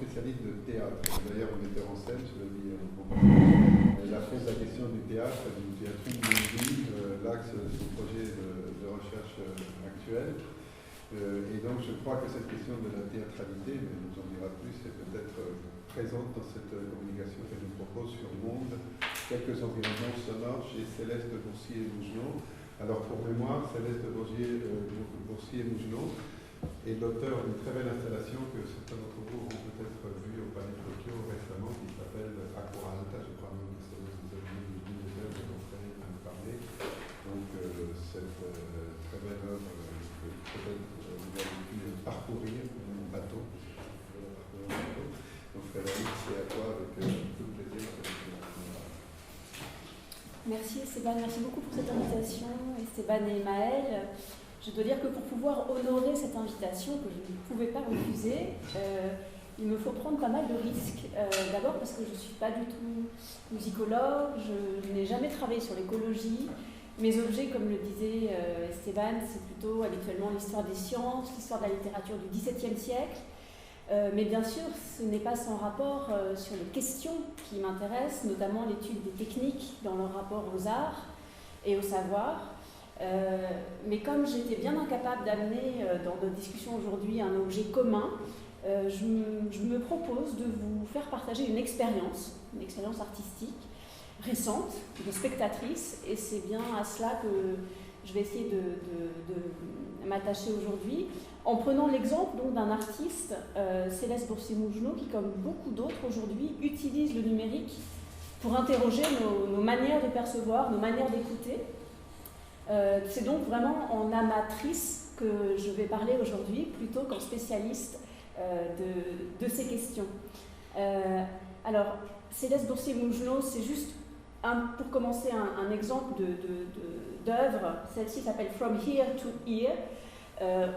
spécialiste de théâtre. D'ailleurs, un metteur en scène, je le dis elle affronte la question du théâtre, du théâtre de vie, l'axe de son projet de recherche actuel. Et donc, je crois que cette question de la théâtralité, mais elle nous en dira plus, est peut-être présente dans cette communication qu'elle nous propose sur Monde, quelques environnements sonores chez Céleste Boursier-Mougenot. Alors, pour mémoire, Céleste Boursier-Mougenot est l'auteur d'une très belle installation que certains d'entre vous ont peut-être vue au Palais de Tokyo récemment, qui s'appelle Aqua Alta, je crois même que c'est le ministère de l'Entraîne à nous parler. Donc, cette très belle œuvre que peut-être vous avez pu parcourir en bateau. Donc, Frédéric, c'est à toi avec tout le plaisir. Merci Esteban, merci beaucoup pour cette invitation, Esteban et Maël. Je dois dire que pour pouvoir honorer cette invitation, que je ne pouvais pas refuser, il me faut prendre pas mal de risques. D'abord parce que je ne suis pas du tout musicologue, je n'ai jamais travaillé sur l'écologie. Mes objets, comme le disait Esteban, c'est plutôt habituellement l'histoire des sciences, l'histoire de la littérature du XVIIe siècle. Mais bien sûr, ce n'est pas sans rapport sur les questions qui m'intéressent, notamment l'étude des techniques dans leur rapport aux arts et au savoir. Mais comme j'étais bien incapable d'amener dans notre discussion aujourd'hui un objet commun, je me propose de vous faire partager une expérience artistique récente, de spectatrice, et c'est bien à cela que je vais essayer de m'attacher aujourd'hui, en prenant l'exemple donc d'un artiste, Céleste Boursier-Mougenot, qui, comme beaucoup d'autres aujourd'hui, utilise le numérique pour interroger nos manières de percevoir, nos manières d'écouter. C'est donc vraiment en amatrice que je vais parler aujourd'hui, plutôt qu'en spécialiste de ces questions. Alors, Céleste Boursier-Mougenot, c'est juste, pour commencer, un exemple d'œuvre. Celle-ci s'appelle From Here to Here,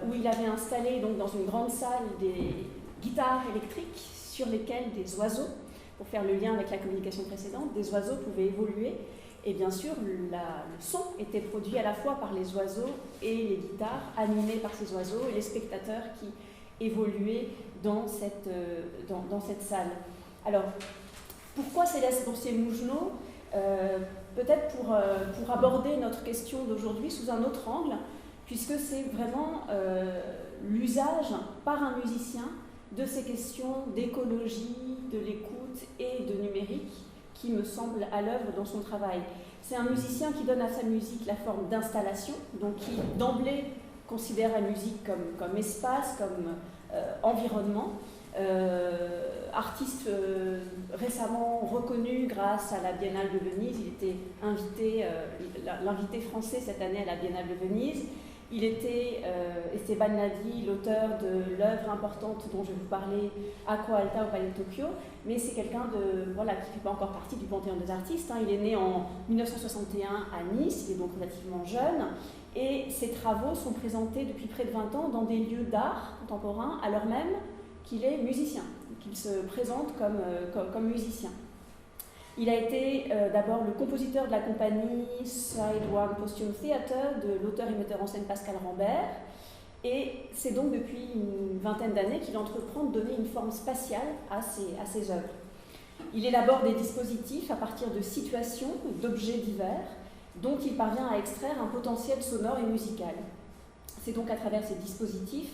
où il avait installé donc, dans une grande salle des guitares électriques sur lesquelles des oiseaux, pour faire le lien avec la communication précédente, des oiseaux pouvaient évoluer. Et bien sûr, le son était produit à la fois par les oiseaux et les guitares animées par ces oiseaux et les spectateurs qui évoluaient dans cette salle. Alors, pourquoi Céleste Boursier-Mougenot ? Peut-être pour aborder notre question d'aujourd'hui sous un autre angle, puisque c'est vraiment l'usage par un musicien de ces questions d'écologie, de l'écoute et de numérique qui me semble à l'œuvre dans son travail. C'est un musicien qui donne à sa musique la forme d'installation, donc qui d'emblée considère la musique comme espace, comme environnement. Artiste récemment reconnu grâce à la Biennale de Venise, il était l'invité français cette année à la Biennale de Venise. Il était, Esteban l'a dit, l'auteur de l'œuvre importante dont je vais vous parler, Aqua Alta au Palais de Tokyo, mais c'est quelqu'un qui ne fait pas encore partie du Panthéon des artistes. Il est né en 1961 à Nice, il est donc relativement jeune, et ses travaux sont présentés depuis près de 20 ans dans des lieux d'art contemporain, alors même qu'il est musicien, qu'il se présente comme musicien. Il a été d'abord le compositeur de la compagnie Side One Posthumous Theatre de l'auteur et metteur en scène Pascal Rambert, et c'est donc depuis une vingtaine d'années qu'il entreprend de donner une forme spatiale à ses œuvres. Il élabore des dispositifs à partir de situations, d'objets divers, dont il parvient à extraire un potentiel sonore et musical. C'est donc à travers ces dispositifs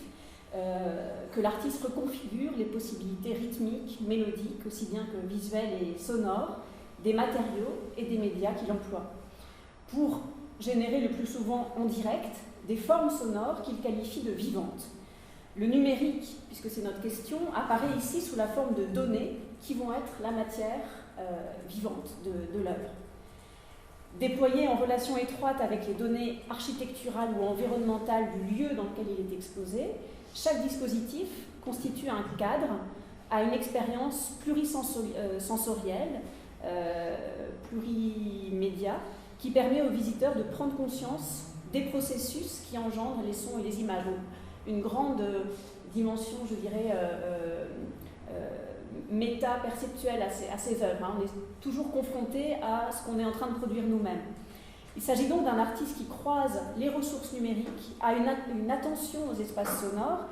que l'artiste reconfigure les possibilités rythmiques, mélodiques, aussi bien que visuelles et sonores, des matériaux et des médias qu'il emploie, pour générer le plus souvent en direct des formes sonores qu'il qualifie de vivantes. Le numérique, puisque c'est notre question, apparaît ici sous la forme de données qui vont être la matière vivante de l'œuvre. Déployé en relation étroite avec les données architecturales ou environnementales du lieu dans lequel il est exposé, chaque dispositif constitue un cadre à une expérience plurisensorielle, plurimédia, qui permet aux visiteurs de prendre conscience des processus qui engendrent les sons et les images. Donc, une grande dimension, je dirais, méta-perceptuelle à ces œuvres. On est toujours confronté à ce qu'on est en train de produire nous-mêmes. Il s'agit donc d'un artiste qui croise les ressources numériques à une attention aux espaces sonores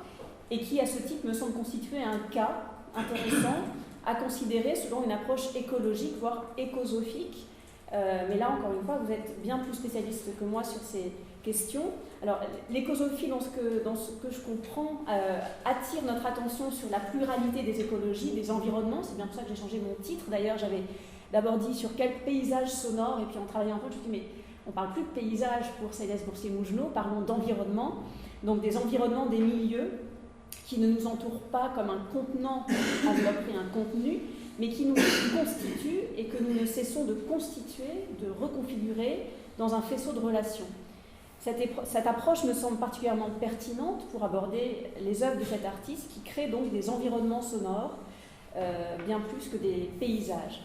et qui, à ce titre, me semble constituer un cas intéressants à considérer selon une approche écologique, voire écosophique. Mais là, encore une fois, vous êtes bien plus spécialiste que moi sur ces questions. Alors, l'écosophie, dans ce que je comprends, attire notre attention sur la pluralité des écologies, des environnements. C'est bien pour ça que j'ai changé mon titre. D'ailleurs, j'avais d'abord dit sur quel paysage sonore, et puis en travaillant un peu, je me suis dit, mais on ne parle plus de paysage pour Céleste Boursier-Mougenot, parlons d'environnement. Donc des environnements, des milieux qui ne nous entourent pas comme un contenant enveloppé, un contenu, mais qui nous constituent et que nous ne cessons de constituer, de reconfigurer dans un faisceau de relations. Cette approche me semble particulièrement pertinente pour aborder les œuvres de cet artiste qui crée donc des environnements sonores bien plus que des paysages.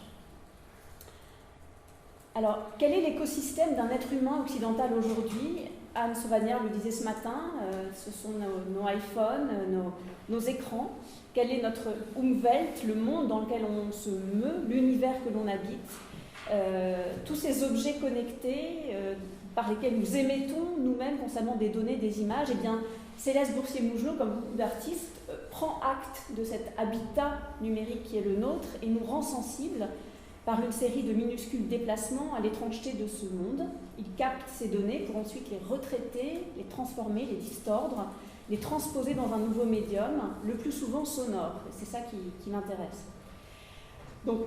Alors, quel est l'écosystème d'un être humain occidental aujourd'hui ? Anne Sauvagnard le disait ce matin, ce sont nos iPhones, nos écrans. Quel est notre Umwelt, le monde dans lequel on se meut, l'univers que l'on habite, tous ces objets connectés par lesquels nous émettons nous-mêmes constamment des données, des images. Eh bien, Céleste Boursier-Mougenot, comme beaucoup d'artistes, prend acte de cet habitat numérique qui est le nôtre et nous rend sensibles par une série de minuscules déplacements à l'étrangeté de ce monde. Il capte ces données pour ensuite les retraiter, les transformer, les distordre, les transposer dans un nouveau médium, le plus souvent sonore. Et c'est ça qui m'intéresse. Donc,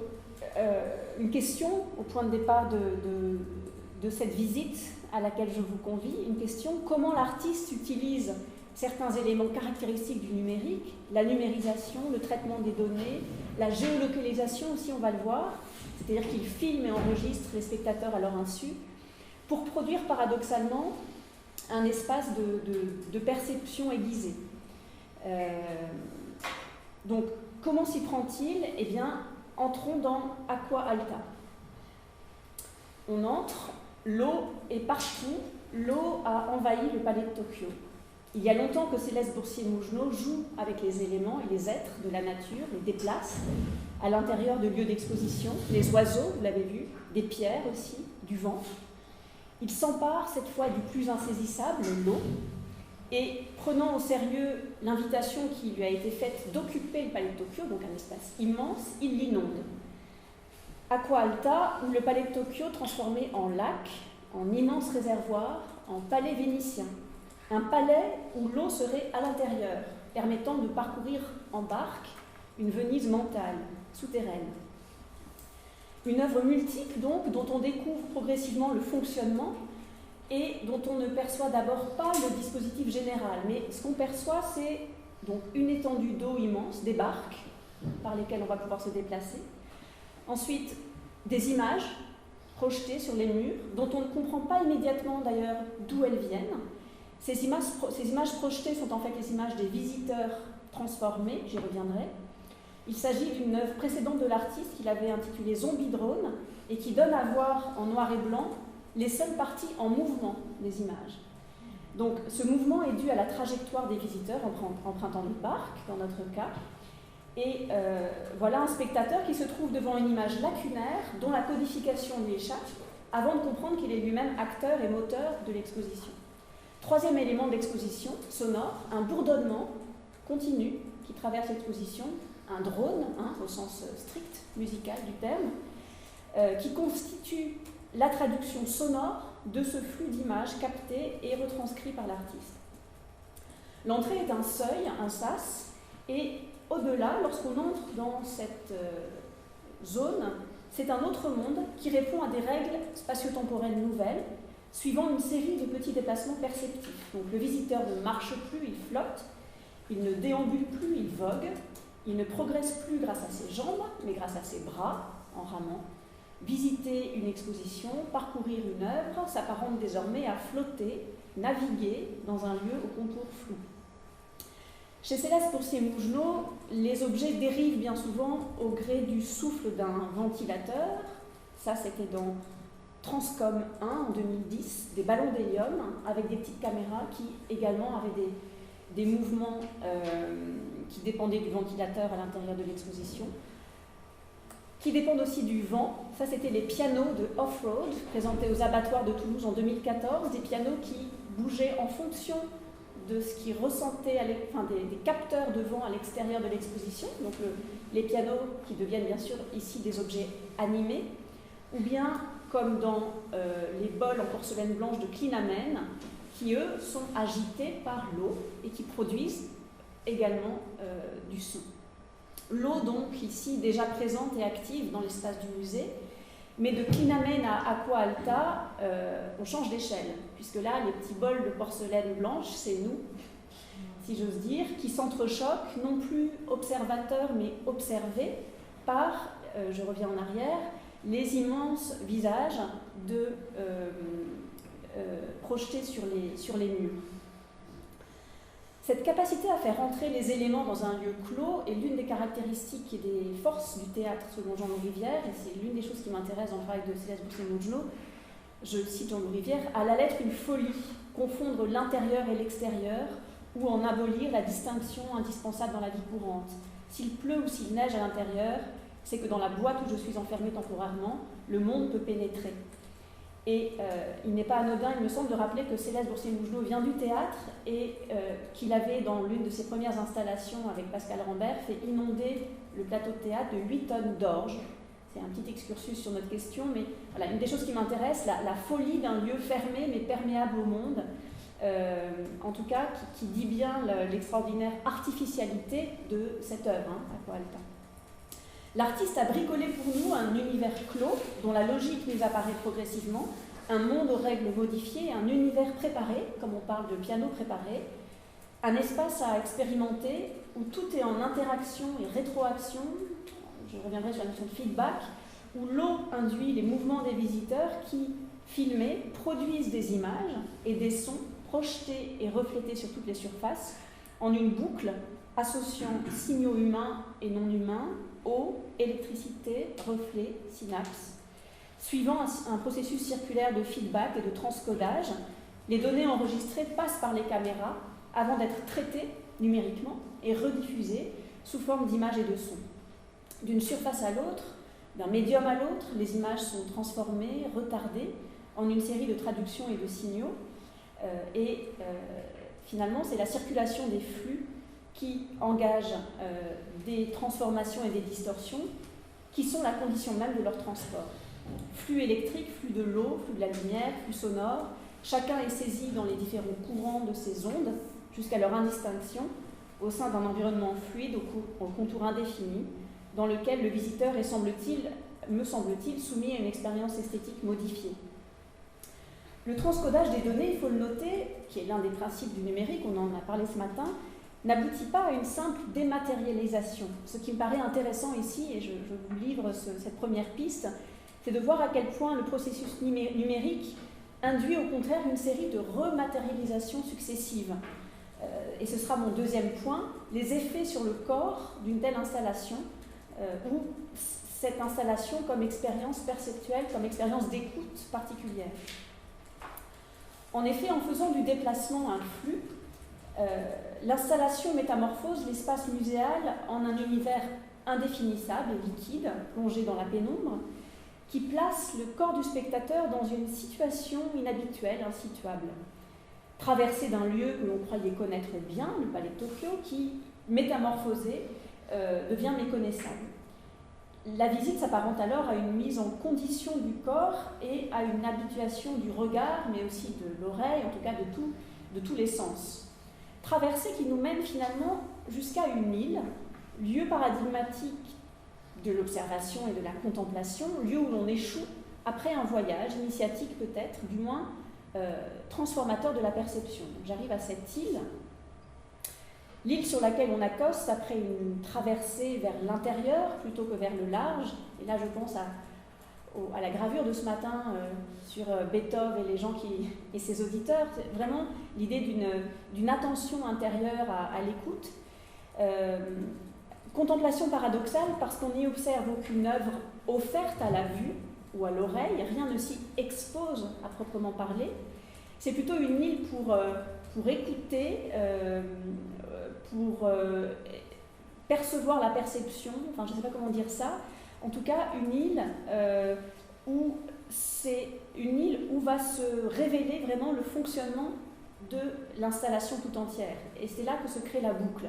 une question au point de départ de cette visite à laquelle je vous convie, une question: comment l'artiste utilise certains éléments caractéristiques du numérique, la numérisation, le traitement des données, la géolocalisation aussi, on va le voir, c'est-à-dire qu'il filme et enregistre les spectateurs à leur insu, pour produire paradoxalement un espace de perception aiguisée. Donc, comment s'y prend-il ? Eh bien, entrons dans Aqua Alta. On entre, l'eau est partout, l'eau a envahi le palais de Tokyo. Il y a longtemps que Céleste Boursier-Mougenot joue avec les éléments et les êtres de la nature, les déplace à l'intérieur de lieux d'exposition, les oiseaux, vous l'avez vu, des pierres aussi, du vent. Il s'empare cette fois du plus insaisissable, l'eau, et prenant au sérieux l'invitation qui lui a été faite d'occuper le palais de Tokyo, donc un espace immense, il l'inonde. Aqua Alta, où le palais de Tokyo transformé en lac, en immense réservoir, en palais vénitien. Un palais où l'eau serait à l'intérieur, permettant de parcourir en barque une Venise mentale, souterraine. Une œuvre multiple, donc, dont on découvre progressivement le fonctionnement et dont on ne perçoit d'abord pas le dispositif général. Mais ce qu'on perçoit, c'est donc une étendue d'eau immense, des barques par lesquelles on va pouvoir se déplacer. Ensuite, des images projetées sur les murs, dont on ne comprend pas immédiatement d'ailleurs d'où elles viennent. Ces images projetées sont en fait les images des visiteurs transformés, j'y reviendrai. Il s'agit d'une œuvre précédente de l'artiste qu'il avait intitulée Zombie Drone et qui donne à voir en noir et blanc les seules parties en mouvement des images. Donc ce mouvement est dû à la trajectoire des visiteurs empruntant le parc, dans notre cas. Et voilà un spectateur qui se trouve devant une image lacunaire dont la codification lui échappe avant de comprendre qu'il est lui-même acteur et moteur de l'exposition. Troisième élément de l'exposition, sonore, un bourdonnement continu qui traverse l'exposition, un drone, au sens strict musical du terme, qui constitue la traduction sonore de ce flux d'images captées et retranscrits par l'artiste. L'entrée est un seuil, un sas, et au-delà, lorsqu'on entre dans cette zone, c'est un autre monde qui répond à des règles spatio-temporelles nouvelles, suivant une série de petits déplacements perceptifs. Donc le visiteur ne marche plus, il flotte, il ne déambule plus, il vogue, il ne progresse plus grâce à ses jambes, mais grâce à ses bras, en ramant. Visiter une exposition, parcourir une œuvre, s'apparente désormais à flotter, naviguer dans un lieu au contour flou. Chez Céleste Boursier-Mougenot, les objets dérivent bien souvent au gré du souffle d'un ventilateur. Ça, c'était dans Transcom 1 en 2010, des ballons d'hélium avec des petites caméras qui également avaient des mouvements qui dépendaient du ventilateur à l'intérieur de l'exposition, qui dépendent aussi du vent. Ça, c'était les pianos de Off-Road, présentés aux abattoirs de Toulouse en 2014, des pianos qui bougeaient en fonction de ce qui ressentait, des capteurs de vent à l'extérieur de l'exposition, donc les pianos qui deviennent bien sûr ici des objets animés, ou bien comme dans les bols en porcelaine blanche de Klinamen, qui eux sont agités par l'eau et qui produisent également du son. L'eau donc ici déjà présente et active dans l'espace du musée, mais de Klinamen à Aqua Alta, on change d'échelle, puisque là les petits bols de porcelaine blanche, c'est nous, si j'ose dire, qui s'entrechoquent, non plus observateurs mais observés par, je reviens en arrière, les immenses visages projetés sur les murs. Cette capacité à faire entrer les éléments dans un lieu clos est l'une des caractéristiques et des forces du théâtre selon Jean-Louis Rivière, et c'est l'une des choses qui m'intéresse dans le travail de Céleste Boursier-Mongenod. Je cite Jean-Louis Rivière, « à la lettre une folie, confondre l'intérieur et l'extérieur, ou en abolir la distinction indispensable dans la vie courante. S'il pleut ou s'il neige à l'intérieur, c'est que dans la boîte où je suis enfermée temporairement, le monde peut pénétrer. » Et il n'est pas anodin, il me semble, de rappeler que Céleste Boursier-Mongenod vient du théâtre et qu'il avait, dans l'une de ses premières installations avec Pascal Rambert, fait inonder le plateau de théâtre de 8 tonnes d'orge. C'est un petit excursus sur notre question, mais voilà, une des choses qui m'intéresse, la folie d'un lieu fermé mais perméable au monde, en tout cas qui dit bien l'extraordinaire artificialité de cette œuvre, Aqua Alta. L'artiste a bricolé pour nous un univers clos dont la logique nous apparaît progressivement, un monde aux règles modifiées, un univers préparé, comme on parle de piano préparé, un espace à expérimenter où tout est en interaction et rétroaction, je reviendrai sur la notion de feedback, où l'eau induit les mouvements des visiteurs qui, filmés, produisent des images et des sons projetés et reflétés sur toutes les surfaces, en une boucle associant signaux humains et non humains, eau, électricité, reflets, synapses. Suivant un processus circulaire de feedback et de transcodage, les données enregistrées passent par les caméras avant d'être traitées numériquement et rediffusées sous forme d'images et de sons. D'une surface à l'autre, d'un médium à l'autre, les images sont transformées, retardées en une série de traductions et de signaux. Finalement, c'est la circulation des flux qui engagent des transformations et des distorsions qui sont la condition même de leur transport. Flux électrique, flux de l'eau, flux de la lumière, flux sonore, chacun est saisi dans les différents courants de ces ondes jusqu'à leur indistinction au sein d'un environnement fluide au contour indéfini dans lequel le visiteur est, me semble-t-il, soumis à une expérience esthétique modifiée. Le transcodage des données, il faut le noter, qui est l'un des principes du numérique, on en a parlé ce matin, n'aboutit pas à une simple dématérialisation. Ce qui me paraît intéressant ici, et je vous livre cette première piste, c'est de voir à quel point le processus numérique induit au contraire une série de rematérialisations successives. Et ce sera mon deuxième point, les effets sur le corps d'une telle installation, ou cette installation comme expérience perceptuelle, comme expérience d'écoute particulière. En effet, en faisant du déplacement un flux, l'installation métamorphose l'espace muséal en un univers indéfinissable et liquide, plongé dans la pénombre, qui place le corps du spectateur dans une situation inhabituelle, insituable. Traversé d'un lieu que l'on croyait connaître bien, le palais de Tokyo, qui, métamorphosé, devient méconnaissable. La visite s'apparente alors à une mise en condition du corps et à une habituation du regard, mais aussi de l'oreille, en tout cas de tous les sens. Traversée qui nous mène finalement jusqu'à une île, lieu paradigmatique de l'observation et de la contemplation, lieu où l'on échoue après un voyage, initiatique peut-être, du moins transformateur de la perception. J'arrive à cette île, l'île sur laquelle on accoste après une traversée vers l'intérieur plutôt que vers le large, et là je pense à la gravure de ce matin sur Beethoven et les gens et ses auditeurs, c'est vraiment l'idée d'une attention intérieure à l'écoute. Contemplation paradoxale parce qu'on n'y observe aucune œuvre offerte à la vue ou à l'oreille, rien ne s'y expose à proprement parler. C'est plutôt une île pour écouter, pour percevoir la perception, enfin je ne sais pas comment dire ça, en tout cas une île où va se révéler vraiment le fonctionnement de l'installation tout entière. Et c'est là que se crée la boucle.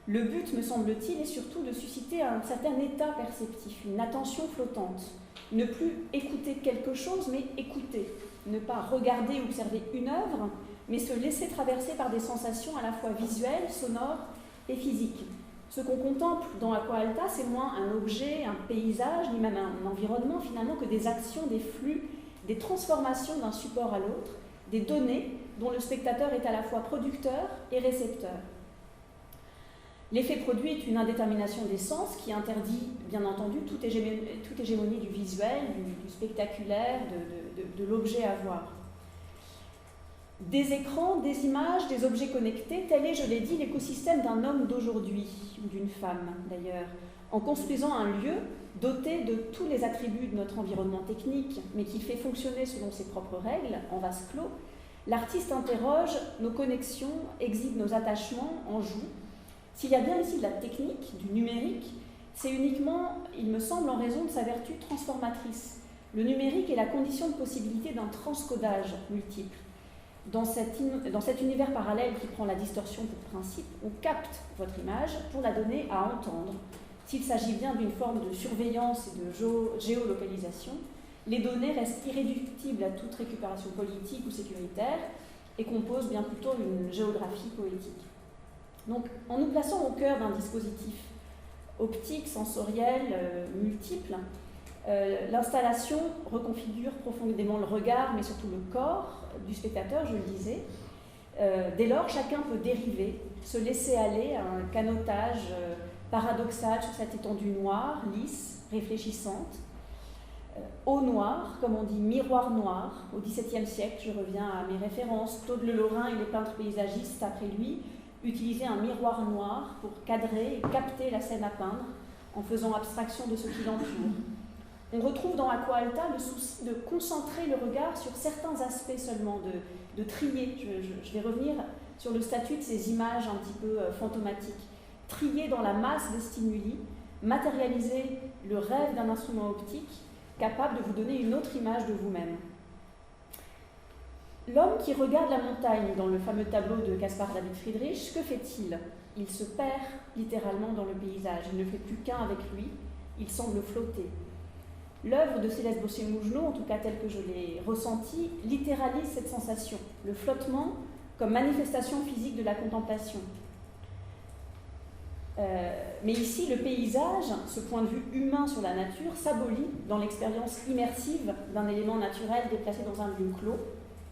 Le but, me semble-t-il, est surtout de susciter un certain état perceptif, une attention flottante. Ne plus écouter quelque chose, mais écouter. Ne pas regarder ou observer une œuvre, mais se laisser traverser par des sensations à la fois visuelles, sonores et physiques. Ce qu'on contemple dans Aqua Alta, c'est moins un objet, un paysage, ni même un environnement finalement, que des actions, des flux, des transformations d'un support à l'autre, des données dont le spectateur est à la fois producteur et récepteur. L'effet produit est une indétermination des sens qui interdit, bien entendu, toute hégémonie du visuel, du spectaculaire, de l'objet à voir. Des écrans, des images, des objets connectés, tel est, je l'ai dit, l'écosystème d'un homme d'aujourd'hui, ou d'une femme d'ailleurs, en construisant un lieu doté de tous les attributs de notre environnement technique, mais qui fait fonctionner selon ses propres règles, en vase clos. L'artiste interroge nos connexions, exhibe nos attachements, en joue. S'il y a bien ici de la technique, du numérique, c'est uniquement, il me semble, en raison de sa vertu transformatrice. Le numérique est la condition de possibilité d'un transcodage multiple. Dans cet univers parallèle qui prend la distorsion pour principe, on capte votre image pour la donner à entendre. S'il s'agit bien d'une forme de surveillance et de géolocalisation, les données restent irréductibles à toute récupération politique ou sécuritaire et composent bien plutôt une géographie poétique. Donc, en nous plaçant au cœur d'un dispositif optique, sensoriel, multiple, l'installation reconfigure profondément le regard, mais surtout le corps du spectateur, je le disais. Dès lors, chacun peut dériver, se laisser aller à un canotage paradoxal sur cette étendue noire, lisse, réfléchissante. Eau noire, comme on dit, miroir noir. Au XVIIe siècle, je reviens à mes références, Claude Le Lorrain et les peintres paysagistes après lui utilisaient un miroir noir pour cadrer et capter la scène à peindre en faisant abstraction de ce qui l'entoure. On retrouve dans Aqua Alta le souci de concentrer le regard sur certains aspects seulement, de trier. Je vais revenir sur le statut de ces images un petit peu fantomatiques. Trier dans la masse des stimuli, matérialiser le rêve d'un instrument optique capable de vous donner une autre image de vous-même. L'homme qui regarde la montagne dans le fameux tableau de Caspar David Friedrich, que fait-il? Il se perd littéralement dans le paysage, il ne fait plus qu'un avec lui, il semble flotter. L'œuvre de Céleste Bossier-Mougenot, en tout cas telle que je l'ai ressentie, littéralise cette sensation, le flottement comme manifestation physique de la contemplation. Mais ici, le paysage, ce point de vue humain sur la nature, s'abolit dans l'expérience immersive d'un élément naturel déplacé dans un lieu clos,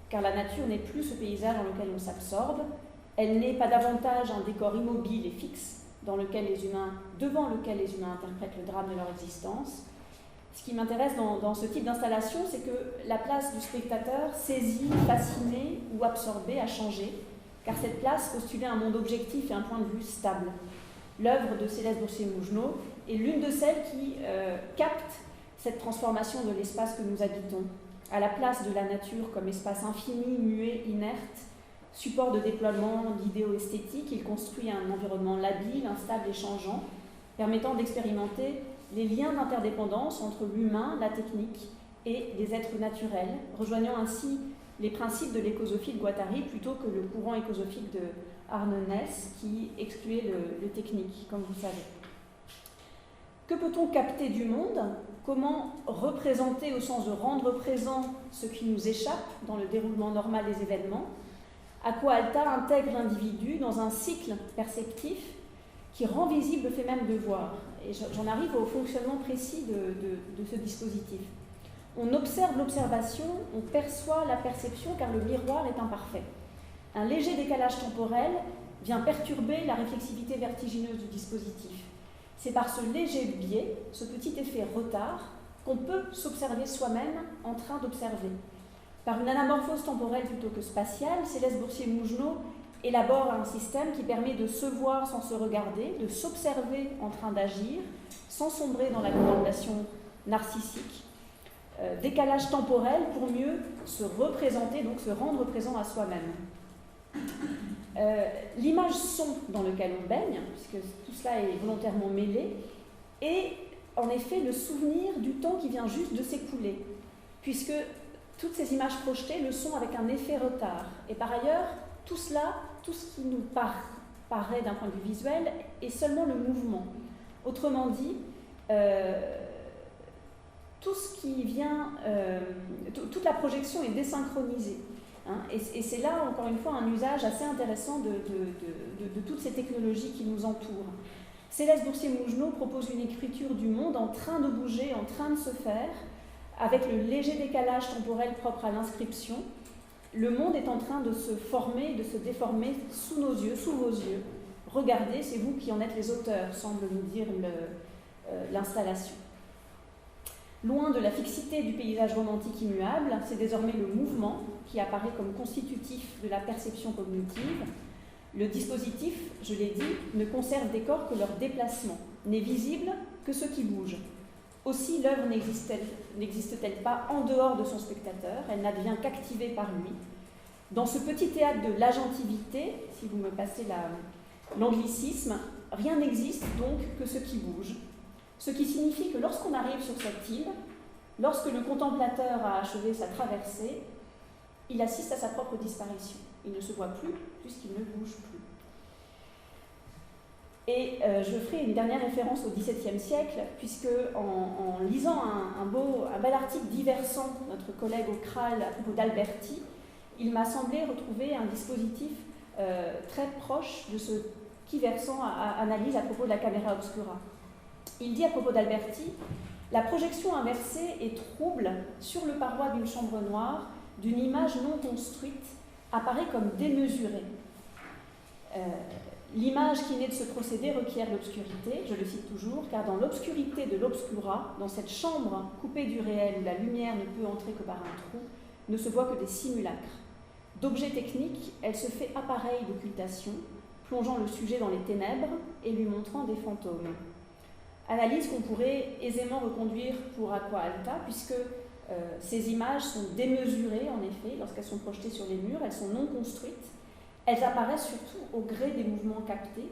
car la nature n'est plus ce paysage dans lequel on s'absorbe, elle n'est pas davantage un décor immobile et fixe devant lequel les humains interprètent le drame de leur existence. Ce qui m'intéresse dans ce type d'installation, c'est que la place du spectateur, saisi, fasciné ou absorbé, a changé, car cette place postulait un monde objectif et un point de vue stable. L'œuvre de Céleste Bossier-Mougenot est l'une de celles qui capte cette transformation de l'espace que nous habitons, à la place de la nature comme espace infini, muet, inerte, support de déploiement d'idéo-esthétique. Il construit un environnement labile, instable et changeant, permettant d'expérimenter les liens d'interdépendance entre l'humain, la technique et les êtres naturels, rejoignant ainsi les principes de l'écosophie de Guattari plutôt que le courant écosophique de Arne Naess qui excluait le technique, comme vous savez. Que peut-on capter du monde? Comment représenter au sens de rendre présent ce qui nous échappe dans le déroulement normal des événements? Aqua Alta intègre l'individu dans un cycle perceptif qui rend visible le fait même de voir. Et j'en arrive au fonctionnement précis de ce dispositif. On observe l'observation, on perçoit la perception car le miroir est imparfait. Un léger décalage temporel vient perturber la réflexivité vertigineuse du dispositif. C'est par ce léger biais, ce petit effet retard, qu'on peut s'observer soi-même en train d'observer. Par une anamorphose temporelle plutôt que spatiale, Céleste Bossier-Mougenot élabore un système qui permet de se voir sans se regarder, de s'observer en train d'agir, sans sombrer dans la contemplation narcissique. Décalage temporel pour mieux se représenter, donc se rendre présent à soi-même. L'image son dans lequel on baigne, puisque tout cela est volontairement mêlé, est en effet le souvenir du temps qui vient juste de s'écouler, puisque toutes ces images projetées le sont avec un effet retard. Et par ailleurs, tout cela, tout ce qui nous paraît d'un point de vue visuel, est seulement le mouvement. Autrement dit, tout ce qui vient, toute la projection est désynchronisée. Hein, et c'est là, encore une fois, un usage assez intéressant de toutes ces technologies qui nous entourent. Céleste Boursier-Mougenot propose une écriture du monde en train de bouger, en train de se faire, avec le léger décalage temporel propre à l'inscription. Le monde est en train de se former, de se déformer sous nos yeux, sous vos yeux. Regardez, c'est vous qui en êtes les auteurs, semble nous dire l'installation. Loin de la fixité du paysage romantique immuable, c'est désormais le mouvement qui apparaît comme constitutif de la perception cognitive. Le dispositif, je l'ai dit, ne conserve des corps que leur déplacement, n'est visible que ce qui bouge. Aussi, l'œuvre n'existe-t-elle pas en dehors de son spectateur, elle n'advient qu'activée par lui. Dans ce petit théâtre de l'agentivité, si vous me passez l'anglicisme, rien n'existe donc que ce qui bouge. Ce qui signifie que lorsqu'on arrive sur cette île, lorsque le contemplateur a achevé sa traversée, il assiste à sa propre disparition. Il ne se voit plus puisqu'il ne bouge plus. Et je ferai une dernière référence au XVIIe siècle, puisque en lisant un bel article diversant de notre collègue au CRAL à propos d'Alberti, il m'a semblé retrouver un dispositif très proche de ce qu'Iversant analyse à propos de la camera obscura. Il dit à propos d'Alberti, « La projection inversée est trouble sur le paroi d'une chambre noire, d'une image non construite, apparaît comme démesurée. L'image qui naît de ce procédé requiert l'obscurité, je le cite toujours, car dans l'obscurité de l'obscura, dans cette chambre coupée du réel où la lumière ne peut entrer que par un trou, ne se voit que des simulacres. D'objet technique, elle se fait appareil d'occultation, plongeant le sujet dans les ténèbres et lui montrant des fantômes. » Analyse qu'on pourrait aisément reconduire pour Aqua Alta, puisque ces images sont démesurées, en effet, lorsqu'elles sont projetées sur les murs, elles sont non construites, elles apparaissent surtout au gré des mouvements captés,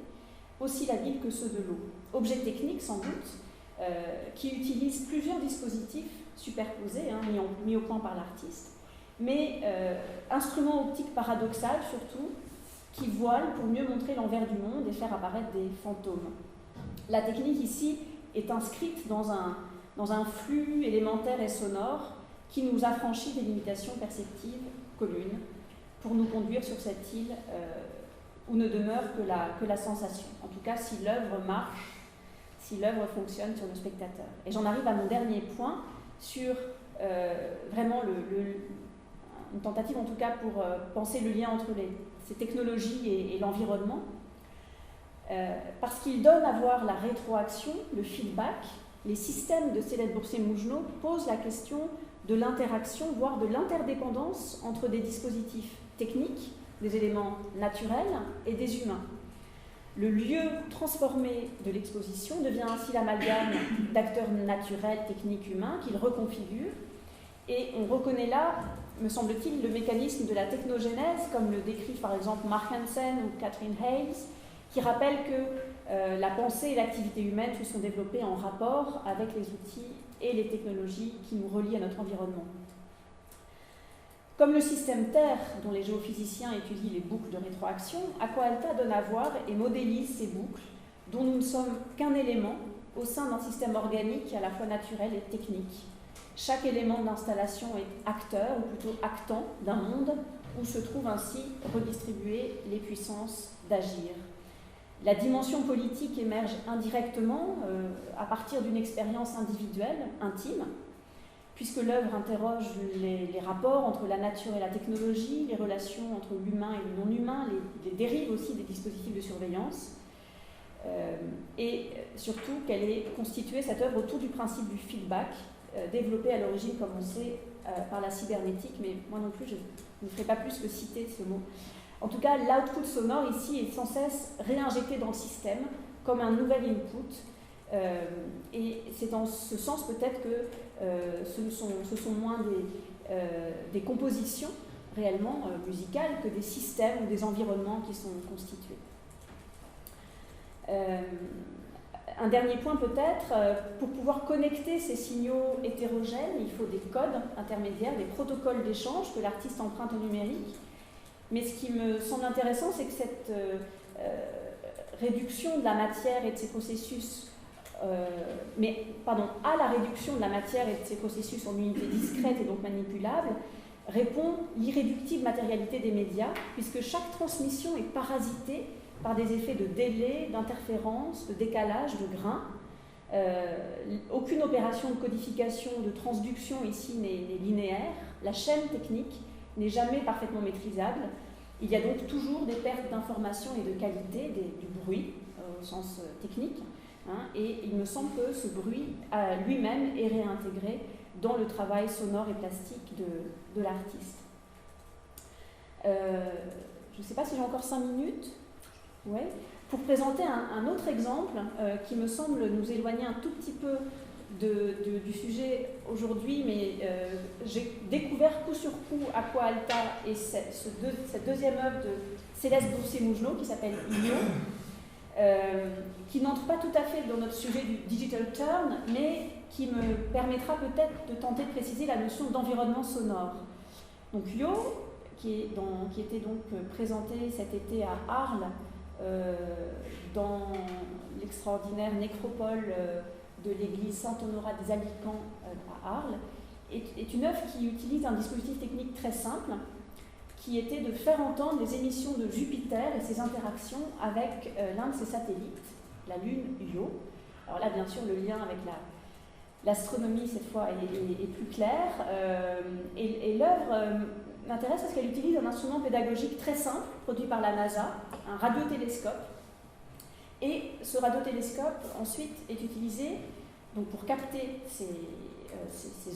aussi labiles que ceux de l'eau. Objet technique, sans doute, qui utilise plusieurs dispositifs superposés, mis au point par l'artiste, mais instrument optique paradoxal, surtout, qui voile pour mieux montrer l'envers du monde et faire apparaître des fantômes. La technique ici est inscrite dans un flux élémentaire et sonore qui nous affranchit des limitations perceptives communes pour nous conduire sur cette île où ne demeure que la sensation. En tout cas, si l'œuvre marche, si l'œuvre fonctionne sur le spectateur. Et j'en arrive à mon dernier point sur vraiment une tentative en tout cas pour penser le lien entre ces technologies et l'environnement. Parce qu'il donne à voir la rétroaction, le feedback, les systèmes de Céleste Boursier-Mougenot posent la question de l'interaction, voire de l'interdépendance entre des dispositifs techniques, des éléments naturels et des humains. Le lieu transformé de l'exposition devient ainsi l'amalgame d'acteurs naturels, techniques, humains qu'il reconfigure, et on reconnaît là, me semble-t-il, le mécanisme de la technogénèse, comme le décrivent par exemple Mark Hansen ou Catherine Hayes, qui rappelle que la pensée et l'activité humaine se sont développées en rapport avec les outils et les technologies qui nous relient à notre environnement. Comme le système Terre, dont les géophysiciens étudient les boucles de rétroaction, Aqua Alta donne à voir et modélise ces boucles, dont nous ne sommes qu'un élément au sein d'un système organique à la fois naturel et technique. Chaque élément d'installation est acteur, ou plutôt actant, d'un monde où se trouvent ainsi redistribuées les puissances d'agir. La dimension politique émerge indirectement à partir d'une expérience individuelle, intime, puisque l'œuvre interroge les rapports entre la nature et la technologie, les relations entre l'humain et le non-humain, les dérives aussi des dispositifs de surveillance, et surtout qu'elle est constituée, cette œuvre, autour du principe du feedback, développé à l'origine, comme on sait, par la cybernétique, mais moi non plus, je ne ferai pas plus que citer ce mot. En tout cas, l'output sonore ici est sans cesse réinjecté dans le système comme un nouvel input. Et c'est dans ce sens peut-être que ce sont moins des compositions réellement musicales que des systèmes ou des environnements qui sont constitués. Un dernier point peut-être, pour pouvoir connecter ces signaux hétérogènes, il faut des codes intermédiaires, des protocoles d'échange que l'artiste emprunte au numérique. Mais ce qui me semble intéressant, c'est que cette réduction de la matière et de ses processus, à la réduction de la matière et de ses processus en unités discrètes et donc manipulables, répond l'irréductible matérialité des médias, puisque chaque transmission est parasitée par des effets de délai, d'interférence, de décalage, de grain. Aucune opération de codification, de transduction ici n'est linéaire. La chaîne technique n'est jamais parfaitement maîtrisable. Il y a donc toujours des pertes d'information et de qualité, du bruit au sens technique, et il me semble que ce bruit lui-même est réintégré dans le travail sonore et plastique de l'artiste. Je ne sais pas si j'ai encore 5 minutes. Ouais. Pour présenter un autre exemple qui me semble nous éloigner un tout petit peu du sujet aujourd'hui, mais j'ai découvert coup sur coup Aqua Alta et cette deuxième œuvre de Céleste Boursier-Mougenot qui s'appelle Io, qui n'entre pas tout à fait dans notre sujet du digital turn, mais qui me permettra peut-être de tenter de préciser la notion d'environnement sonore. Donc Io, qui était donc présenté cet été à Arles, dans l'extraordinaire nécropole de l'église Saint-Honorat des Alicants à Arles, est une œuvre qui utilise un dispositif technique très simple, qui était de faire entendre les émissions de Jupiter et ses interactions avec l'un de ses satellites, la Lune Io. Alors là, bien sûr, le lien avec l'astronomie, cette fois, est plus clair. Et l'œuvre m'intéresse parce qu'elle utilise un instrument pédagogique très simple, produit par la NASA, un radiotélescope. Et ce radiotélescope, ensuite, est utilisé donc, pour capter ces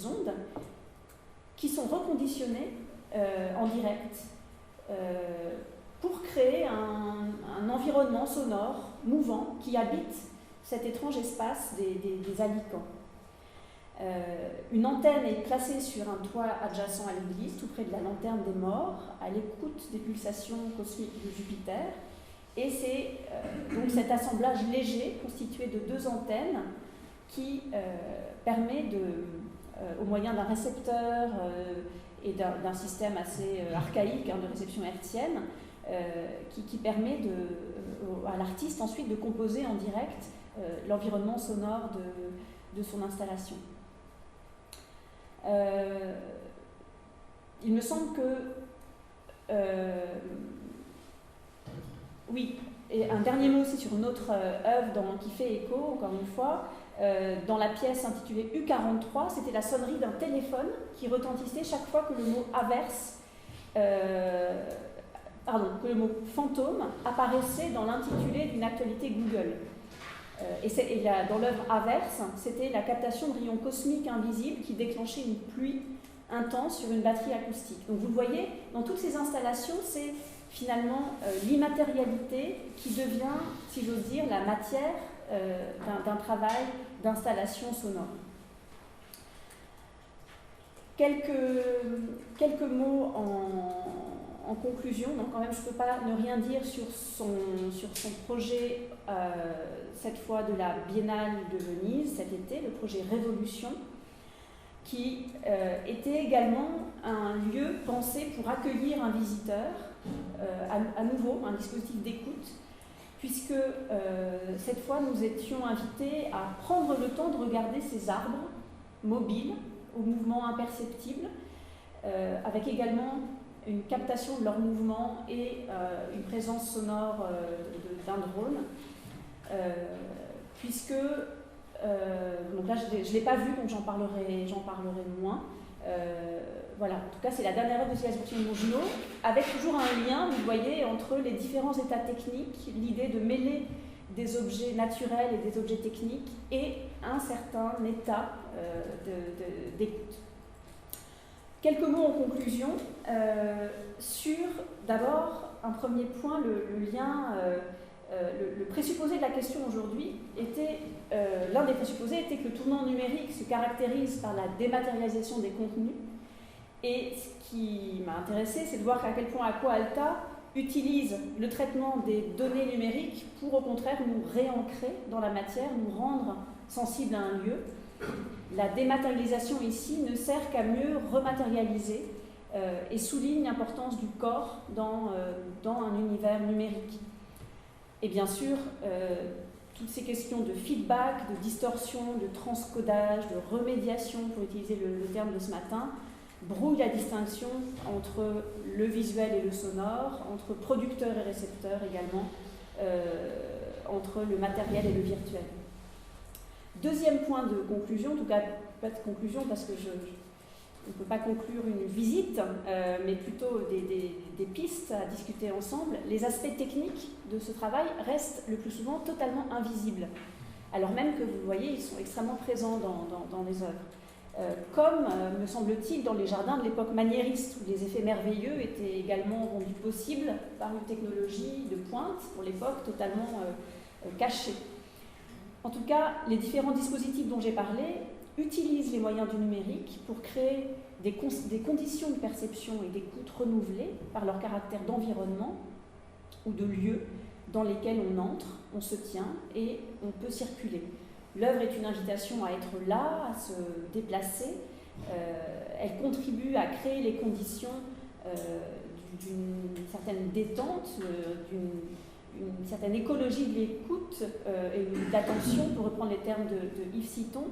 ondes qui sont reconditionnées en direct pour créer un environnement sonore mouvant qui habite cet étrange espace des Alicants. Une antenne est placée sur un toit adjacent à l'église, tout près de la lanterne des morts, à l'écoute des pulsations cosmiques de Jupiter. Et c'est donc cet assemblage léger, constitué de 2 antennes, qui permet, au moyen d'un récepteur et d'un système assez archaïque de réception hertzienne, qui permet à l'artiste ensuite de composer en direct l'environnement sonore de son installation. Il me semble que... oui, et un dernier mot aussi sur une autre œuvre qui fait écho, encore une fois, dans la pièce intitulée U43, c'était la sonnerie d'un téléphone qui retentissait chaque fois que le mot averse, que le mot fantôme apparaissait dans l'intitulé d'une actualité Google. Dans l'œuvre Averse, c'était la captation de rayons cosmiques invisibles qui déclenchait une pluie intense sur une batterie acoustique. Donc vous le voyez, dans toutes ces installations, c'est finalement l'immatérialité qui devient, si j'ose dire, la matière d'un travail d'installation sonore. Quelques mots en conclusion. Donc quand même, je ne peux pas ne rien dire sur son projet, cette fois de la Biennale de Venise cet été, le projet Révolution, qui était également un lieu pensé pour accueillir un visiteur, à nouveau un dispositif d'écoute, puisque cette fois nous étions invités à prendre le temps de regarder ces arbres mobiles, au mouvement imperceptible, avec également une captation de leur mouvement et une présence sonore d'un drone, puisque donc là je ne l'ai pas vu, donc j'en parlerai moins. Voilà, en tout cas c'est la dernière œuvre de Céleste Boursier-Mougenot, avec toujours un lien, vous voyez, entre les différents états techniques, l'idée de mêler des objets naturels et des objets techniques et un certain état d'écoute. Quelques mots en conclusion sur, d'abord, un premier point, le lien, le présupposé de la question aujourd'hui était, l'un des présupposés était que le tournant numérique se caractérise par la dématérialisation des contenus. Et ce qui m'a intéressé, c'est de voir à quel point Aqua Alta utilise le traitement des données numériques pour au contraire nous réancrer dans la matière, nous rendre sensibles à un lieu. La dématérialisation ici ne sert qu'à mieux rematérialiser et souligne l'importance du corps dans un univers numérique. Et bien sûr, toutes ces questions de feedback, de distorsion, de transcodage, de remédiation, pour utiliser le terme de ce matin, brouillent la distinction entre le visuel et le sonore, entre producteur et récepteur également, entre le matériel et le virtuel. Deuxième point de conclusion, en tout cas pas de conclusion parce que on ne peut pas conclure une visite, mais plutôt des pistes à discuter ensemble. Les aspects techniques de ce travail restent le plus souvent totalement invisibles, alors même que vous le voyez, ils sont extrêmement présents dans les œuvres. Comme, me semble-t-il, dans les jardins de l'époque maniériste, où les effets merveilleux étaient également rendus possibles par une technologie de pointe, pour l'époque, totalement cachée. En tout cas, les différents dispositifs dont j'ai parlé utilisent les moyens du numérique pour créer des conditions de perception et d'écoute renouvelées par leur caractère d'environnement ou de lieu dans lesquels on entre, on se tient et on peut circuler. L'œuvre est une invitation à être là, à se déplacer. Elle contribue à créer les conditions d'une certaine détente, d'une certaine écologie de l'écoute et d'attention, pour reprendre les termes de Yves Citon.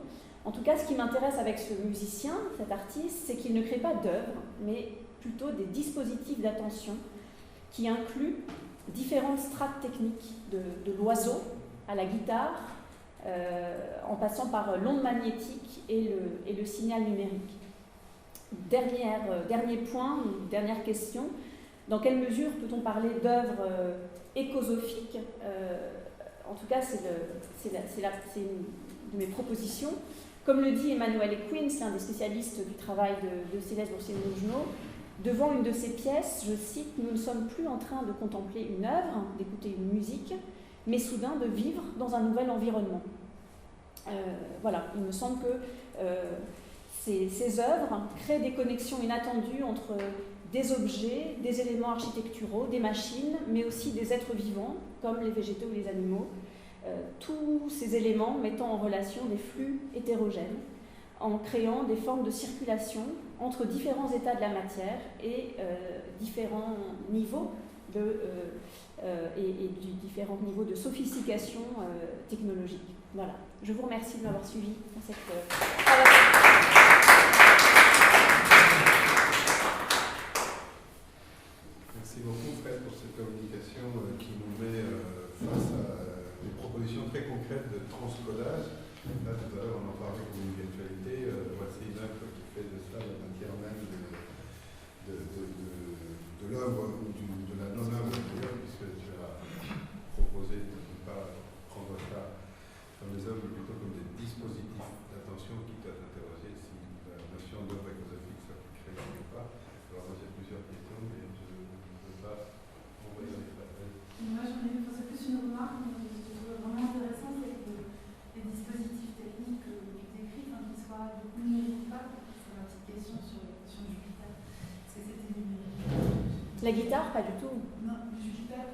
En tout cas, ce qui m'intéresse avec ce musicien, cet artiste, c'est qu'il ne crée pas d'œuvres, mais plutôt des dispositifs d'attention qui incluent différentes strates techniques, de l'oiseau à la guitare, en passant par l'onde magnétique et le signal numérique. Dernier point, dernière question, dans quelle mesure peut-on parler d'œuvres écosophiques? En tout cas, c'est une de mes propositions. Comme le dit Emmanuel Quinn, l'un des spécialistes du travail de Céleste Boursier-Mougenot, devant une de ses pièces, je cite, « Nous ne sommes plus en train de contempler une œuvre, d'écouter une musique, mais soudain de vivre dans un nouvel environnement. » Voilà, il me semble que ces œuvres créent des connexions inattendues entre des objets, des éléments architecturaux, des machines, mais aussi des êtres vivants, comme les végétaux ou les animaux. Tous ces éléments mettant en relation des flux hétérogènes, en créant des formes de circulation entre différents états de la matière et différents niveaux différents niveaux de sophistication technologique. Voilà. Je vous remercie de m'avoir suivi dans cette Merci beaucoup Fred pour cette communication qui nous met face à des propositions très concrètes de transcodage. Là, tout à l'heure, on en parlait comme une virtualité. Voici une œuvre qui fait de cela la matière même de l'œuvre ou de la non-œuvre d'ailleurs, puisque tu as proposé de ne pas prendre ça comme des œuvres, mais plutôt comme des dispositifs d'attention qui doivent interroger si la notion d'œuvre écosophique s'appliquerait ou pas. Alors, moi, j'ai plusieurs questions, mais je ne veux pas envoyer les appels. Moi, j'en ai c'est plus une remarque, mais ce que je trouve vraiment intéressant, c'est que les dispositifs techniques que tu décris, qu'ils soient du coup numériques ou pas, c'est ma petite question sur Jupiter. Est-ce que c'était numérique? La guitare, pas du tout. Non, Jupiter.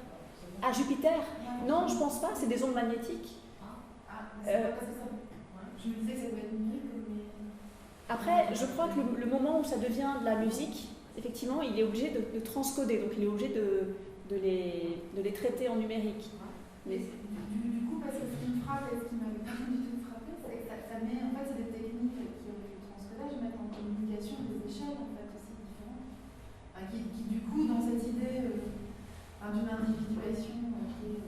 Ah, Jupiter? Non, je pense pas, c'est des ondes magnétiques. C'est pas ça. Je me disais que ça devait être numérique, mais... Après, je crois que le moment où ça devient de la musique, effectivement, il est obligé de transcoder, donc il est obligé de les traiter en numérique. Mais du coup, parce que ce qui me frappe et ce qui m'avait pas du tout frappé, c'est que ça met, en fait, c'est des techniques qui ont fait le transcodage, mettent en communication des échelles, en fait, aussi différentes. Qui du coup, dans cette idée d'une individuation qui est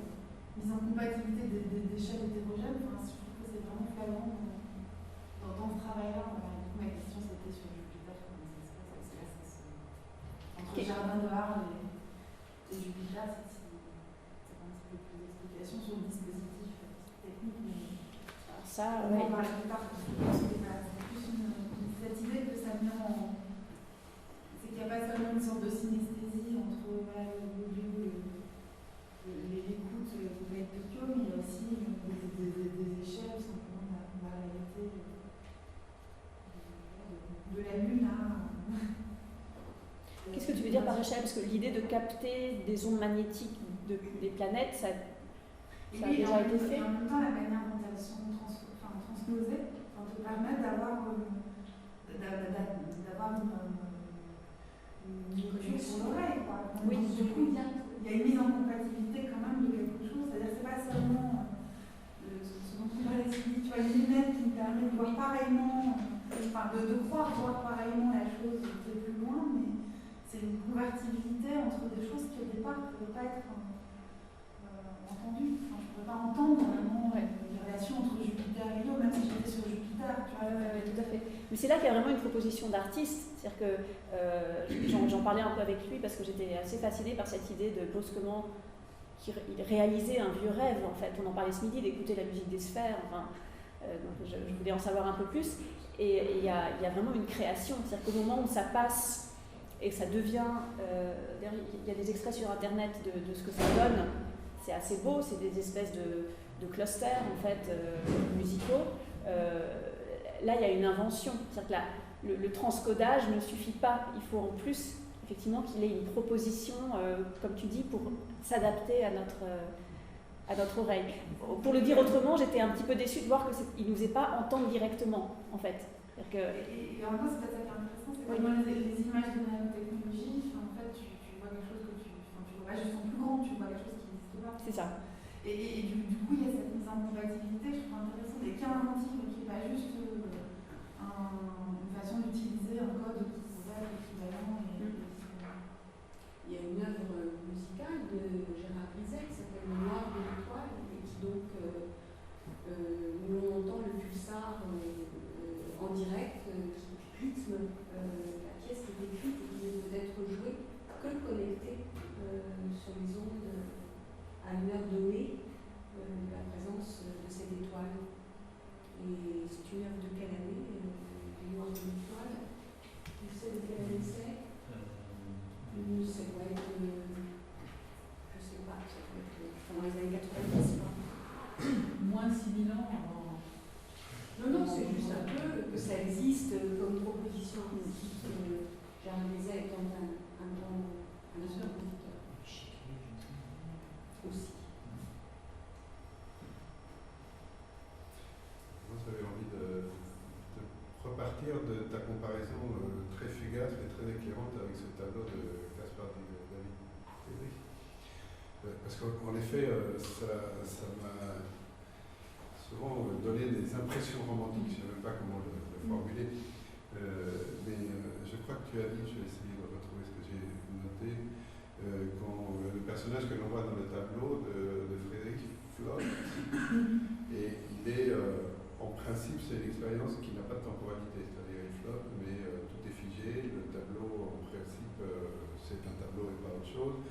mise en compatibilité d'échelles hétérogènes, je trouve que c'est vraiment flagrant dans ce travail-là. Ma question, c'était sur Jupiter, comment ça se passe, parce que là, entre le jardin de Arles et Jupiter, c'est un petit peu plus d'explications sur le dispositif technique, mais ça, ouais. Par la plupart, c'est plus cette idée que ça vient en... C'est qu'il n'y a pas seulement une sorte de synesthésie entre l'audio et l'écoute de Tokyo, mais il y a aussi des échelles, simplement la réalité de la Lune. Qu'est-ce que tu veux dire par échelle cherchait, parce que l'idée de capter des ondes magnétiques des planètes, ça a déjà été fait. Et en même temps, la manière dont elles sont transposées te permet d'avoir une connexion d'oreille. Oui. Du coup, il y a une mise en compatibilité quand même de quelque chose. C'est-à-dire que c'est pas seulement ce dont on parlait, tu vois, une lunette qui me permet de voir pareillement, de croire voir pareillement la chose de plus loin, mais c'est une convertibilité entre des choses qui au départ ne pouvaient pas être entendues. Enfin, je ne pourrais pas entendre vraiment les relations entre Jupiter et Io, même si j'étais sur Jupiter. Tu vois, tout à fait. Mais c'est là qu'il y a vraiment une proposition d'artiste. C'est-à-dire que j'en parlais un peu avec lui parce que j'étais assez fascinée par cette idée de brusquement qu'il réalisait un vieux rêve. En fait, on en parlait ce midi, d'écouter la musique des sphères. Enfin, donc je voulais en savoir un peu plus. Et il y a vraiment une création. C'est-à-dire qu'au moment où ça passe et que ça devient... il y a des extraits sur Internet de ce que ça donne. C'est assez beau, c'est des espèces de clusters en fait, musicaux. Là, il y a une invention. C'est-à-dire que le transcodage ne suffit pas. Il faut en plus, effectivement, qu'il ait une proposition, comme tu dis, pour s'adapter à notre oreille. Pour le dire autrement, j'étais un petit peu déçue de voir qu'il ne nous faisait pas entendre directement, en fait. Et en même temps, c'est pas ça qui est intéressant, c'est vraiment les images de nanotechnologie. En fait, tu vois quelque chose que tu vois pas juste en plus grand, tu vois quelque chose qui n'existe pas. C'est ça. Et du coup, il y a cette mise en compatibilité, je trouve intéressante, et qui est inventive, qui n'est pas juste une façon d'utiliser un code qui pourrait être équivalent. Il y a une œuvre musicale de Gérard Bizet qui s'appelle Le Noir de l'étoile, et qui donc, où l'on entend le pulsar en direct, qui rythme la pièce qui est écrite et qui ne peut être jouée que connectée sur les ondes à une heure donnée, la présence de cette étoile. Et c'est une œuvre de quelle année, Le Noir de l'étoile? Tu sais de quelle année c'est? Ça doit être, je sais pas, ça doit être pendant les années 90, pas. Moins de 6000 ans avant. Non, c'est juste un peu que ça existe comme proposition artistique. Gérard Bizet étant un grand compositeur aussi. Moi, j'avais envie de repartir de ta comparaison très fugace mais très éclairante avec ce tableau de Caspar David Friedrich. Parce qu'en effet, ça m'a souvent donné des impressions romantiques, je ne sais même pas comment le formuler. Mais je crois que tu as dit, je vais essayer de retrouver ce que j'ai noté, quand le personnage que l'on voit dans le tableau de Frédéric flotte, et il est, en principe, c'est une expérience qui n'a pas de temporalité, c'est-à-dire il flotte, mais tout est figé, le tableau, en principe, c'est un tableau et pas autre chose.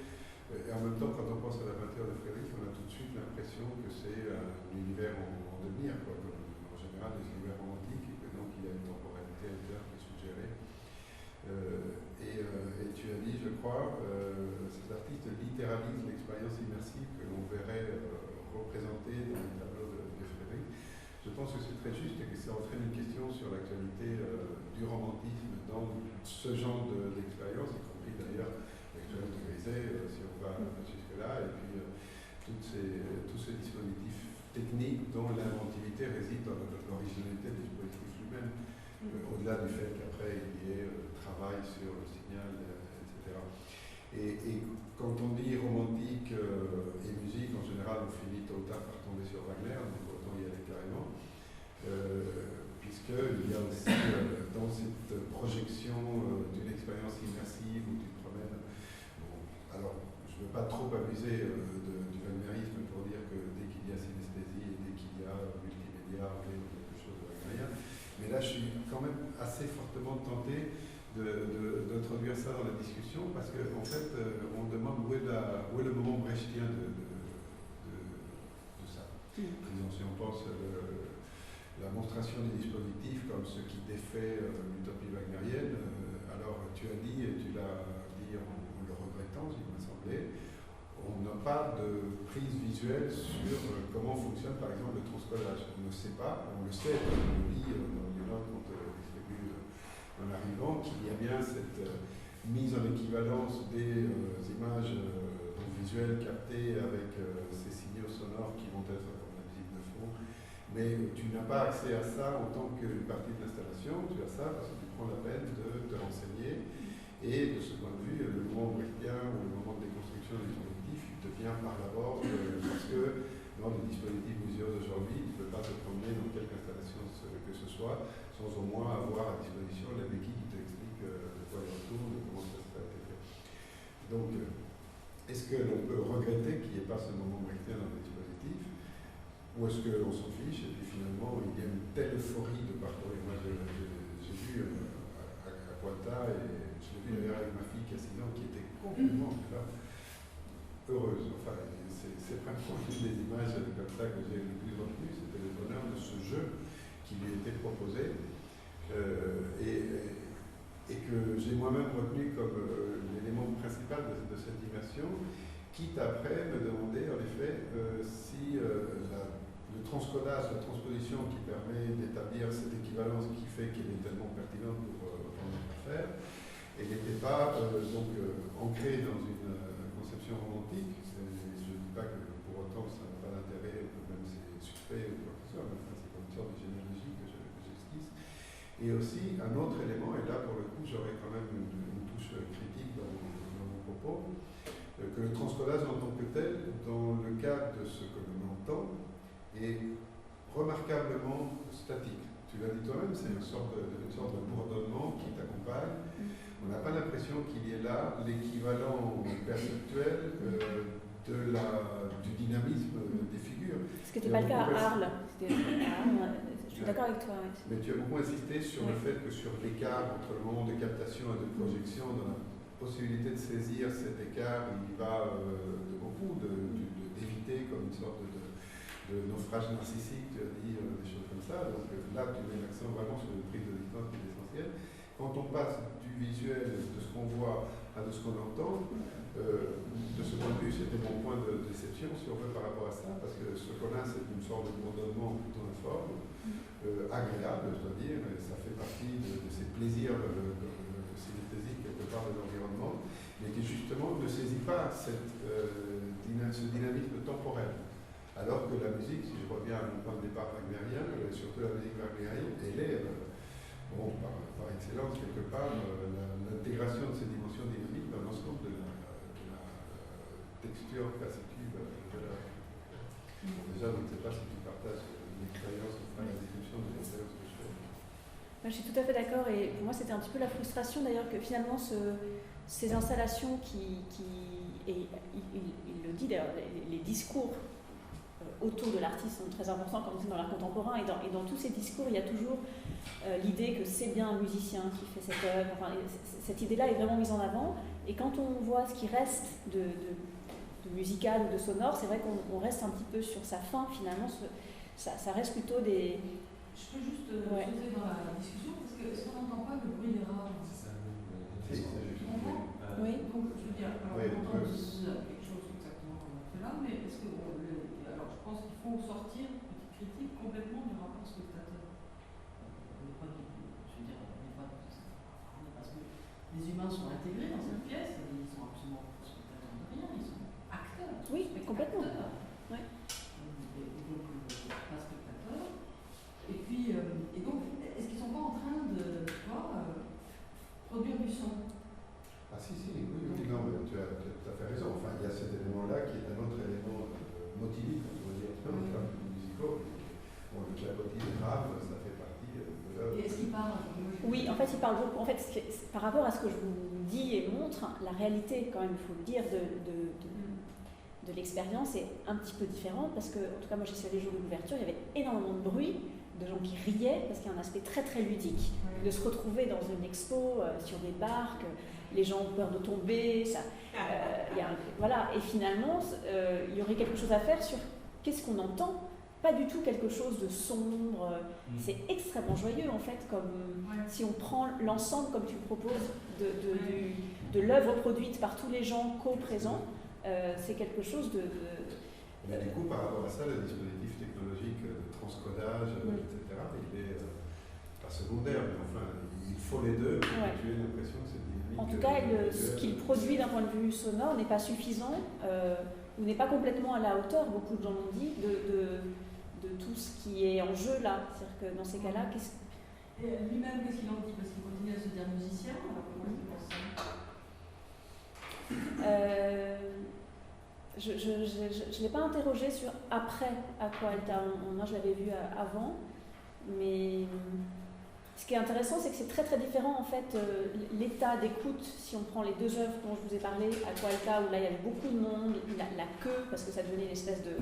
Et en même temps, quand on pense à la peinture de Frédéric, on a tout de suite l'impression que c'est un univers en devenir, quoi, comme en général les univers romantiques, et que donc il y a une temporalité interne qui est suggérée. Et tu as dit, je crois, cet artiste littéralise l'expérience immersive que l'on verrait représentée dans les tableaux de Frédéric. Je pense que c'est très juste et que ça entraîne une question sur l'actualité du romantisme dans ce genre d'expérience, y compris d'ailleurs l'expérience de Griset, si on va jusque-là, et puis tous ces dispositifs techniques dont l'inventivité réside dans l'originalité des dispositifs lui-même, au-delà du fait qu'après il y ait travail sur le signal, etc. Et quand on dit romantique et musique, en général, on finit tôt ou tard par tomber sur Wagner, donc autant y aller carrément, puisqu'il y a aussi dans cette projection d'une expérience immersive où tu te promènes. Bon, alors, je ne veux pas trop abuser du wagnérisme pour dire que dès qu'il y a synesthésie et dès qu'il y a multimédia, on est dans quelque chose de wagnerien, mais là, je suis quand même assez fortement tenté d'introduire ça dans la discussion parce qu'en fait, on demande où est le moment brechtien de ça. Disons, si on pense la monstration des dispositifs comme ce qui défait l'utopie wagnérienne, alors tu as dit, et tu l'as dit en le regrettant, il m'a semblé, on n'a pas de prise visuelle sur comment fonctionne par exemple le transcodage. On ne sait pas, on le sait, on le lit dans les notes qu'on te distribue en arrivant, qu'il y a bien cette mise en équivalence des images visuelles captées avec ces signaux sonores qui vont être comme la musique de fond. Mais tu n'as pas accès à ça en tant qu'une partie de l'installation, tu as ça parce que tu prends la peine de te renseigner. Et de ce point de vue, le moment brechtien ou le moment de déconstruction du dispositif devient par l'abord parce que dans les dispositifs muséaux d'aujourd'hui, tu ne peux pas te promener dans quelque installation que ce soit sans au moins avoir à disposition la béquille qui t'explique de quoi il retourne, de comment ça a été fait. Donc, est-ce que l'on peut regretter qu'il n'y ait pas ce moment brechtien dans les dispositifs ou est-ce qu'on s'en fiche et puis finalement il y a une telle euphorie de parcourir. Moi j'ai vu à Pointa et je l'ai vu d'ailleurs avec ma fille qui a 6 ans qui était complètement là, heureuse. Enfin, c'est vraiment une des images comme ça que j'ai le plus retenues, c'était le bonheur de ce jeu qui lui était proposé et que j'ai moi-même retenu comme l'élément principal de cette immersion, quitte après me demander en effet si le transcodage, la transposition qui permet d'établir cette équivalence qui fait qu'elle est tellement pertinente pour notre affaire, elle n'était pas ancrée dans une conception romantique. Je ne dis pas que pour autant ça n'a pas d'intérêt, même si c'est suspect ou quoi que ce soit, mais enfin, c'est comme une sorte de généalogie que j'esquisse. Et aussi un autre élément, et là pour le coup j'aurais quand même une touche critique dans mon propos, que le transcodage en tant que tel, dans le cadre de ce que l'on entend, est remarquablement statique. Tu l'as dit toi-même, c'est une sorte de bourdonnement qui t'accompagne. On n'a pas l'impression qu'il y ait là l'équivalent perceptuel du dynamisme des figures. Ce qui n'était pas le cas à Arles. Je suis d'accord avec toi. Ouais. Mais tu as beaucoup insisté sur le fait que sur l'écart entre le moment de captation et de projection, dans la possibilité de saisir cet écart, il va de beaucoup d'éviter comme une sorte de naufrage narcissique, tu as dit des choses comme ça. Donc là, tu mets l'accent vraiment sur une prise de distance qui est essentielle. Quand on passe du visuel, de ce qu'on voit, à de ce qu'on entend, de ce point de vue, c'était mon point de déception, si on veut, par rapport à ça, parce que ce qu'on a, c'est une sorte de bourdonnement plutôt informe, agréable, je dois dire, et ça fait partie de ces plaisirs synesthésiques quelque part de l'environnement, mais qui justement ne saisit pas ce dynamisme temporel. Alors que la musique, si je reviens à mon point de départ wagnérien, surtout la musique wagnérienne, elle est, par excellence, quelque part, l'intégration de ces dimensions dynamiques dans l'ensemble de la texture perceptive de l'œuvre. Déjà, je ne sais pas si tu partages l'expérience, enfin la description de l'expérience que je fais. Moi, je suis tout à fait d'accord, et pour moi c'était un petit peu la frustration d'ailleurs que finalement ces installations et il le dit d'ailleurs, les discours autour de l'artiste sont très importants quand on est dans l'art contemporain, et dans tous ces discours il y a toujours l'idée que c'est bien un musicien qui fait cette œuvre, enfin, cette idée-là est vraiment mise en avant, et quand on voit ce qui reste de musical ou de sonore, c'est vrai qu'on reste un petit peu sur sa fin finalement, ça reste plutôt des... Je peux juste sauter dans la discussion, parce que est-ce qu'on n'entend pas le bruit des rames? C'est ça, c'est juste. Oui. Donc, je veux dire, alors Oui, on entend quelque chose exactement comme on fait là, mais est-ce que... alors, je pense qu'il faut sortir, petite critique, complètement du rapport spectateur. Je veux dire, on n'est pas... Parce que les humains sont intégrés dans cette pièce, ils sont absolument pas spectateurs de rien, ils sont acteurs. Oui, mais complètement. Ouais. Et donc, pas spectateurs. Et puis, et donc, est-ce qu'ils ne sont pas en train de, tu vois, produire du son? Ah si, oui, non, mais tu as tout à fait raison. Enfin, il y a cet élément-là qui est un autre élément motivique, on va dire, dans les termes musicaux. Bon, le clapotis des rames, ça fait partie de l'œuvre. Et est-ce qu'il parle? Oui, en fait, il parle beaucoup. En fait, par rapport à ce que je vous dis et montre, la réalité, quand même, il faut le dire, de l'expérience est un petit peu différente, parce que, en tout cas, moi, j'y suis allée le jour de l'ouverture, il y avait énormément de bruit, de gens qui riaient, parce qu'il y a un aspect très très ludique. De se retrouver dans une expo, sur des barques, les gens ont peur de tomber, voilà. Et finalement, il y aurait quelque chose à faire sur qu'est-ce qu'on entend, pas du tout quelque chose de sombre. C'est extrêmement joyeux en fait, comme si on prend l'ensemble, comme tu le proposes, de l'œuvre produite par tous les gens co-présents, c'est quelque chose de... Mais du coup, par rapport à ça, le dispositif technologique de transcodage, etc., il est... parce secondaire, mais enfin, il faut les deux pour que tu aies l'impression que c'est dynamique. En tout cas, ce qu'il produit d'un point de vue sonore n'est pas suffisant, ou n'est pas complètement à la hauteur, beaucoup de gens l'ont dit, de tout ce qui est en jeu là. C'est-à-dire que dans ces cas-là, Et lui-même, qu'est-ce qu'il en dit? Parce qu'il continue à se dire musicien, alors comment est-ce qu'il pense ça? Je ne l'ai pas interrogé sur après à quoi elle t'a. Moi, je l'avais vu avant, mais ce qui est intéressant, c'est que c'est très très différent en fait l'état d'écoute. Si on prend les deux œuvres dont je vous ai parlé, à quoi elle t'a, où là il y avait beaucoup de monde, la queue, parce que ça devenait une espèce de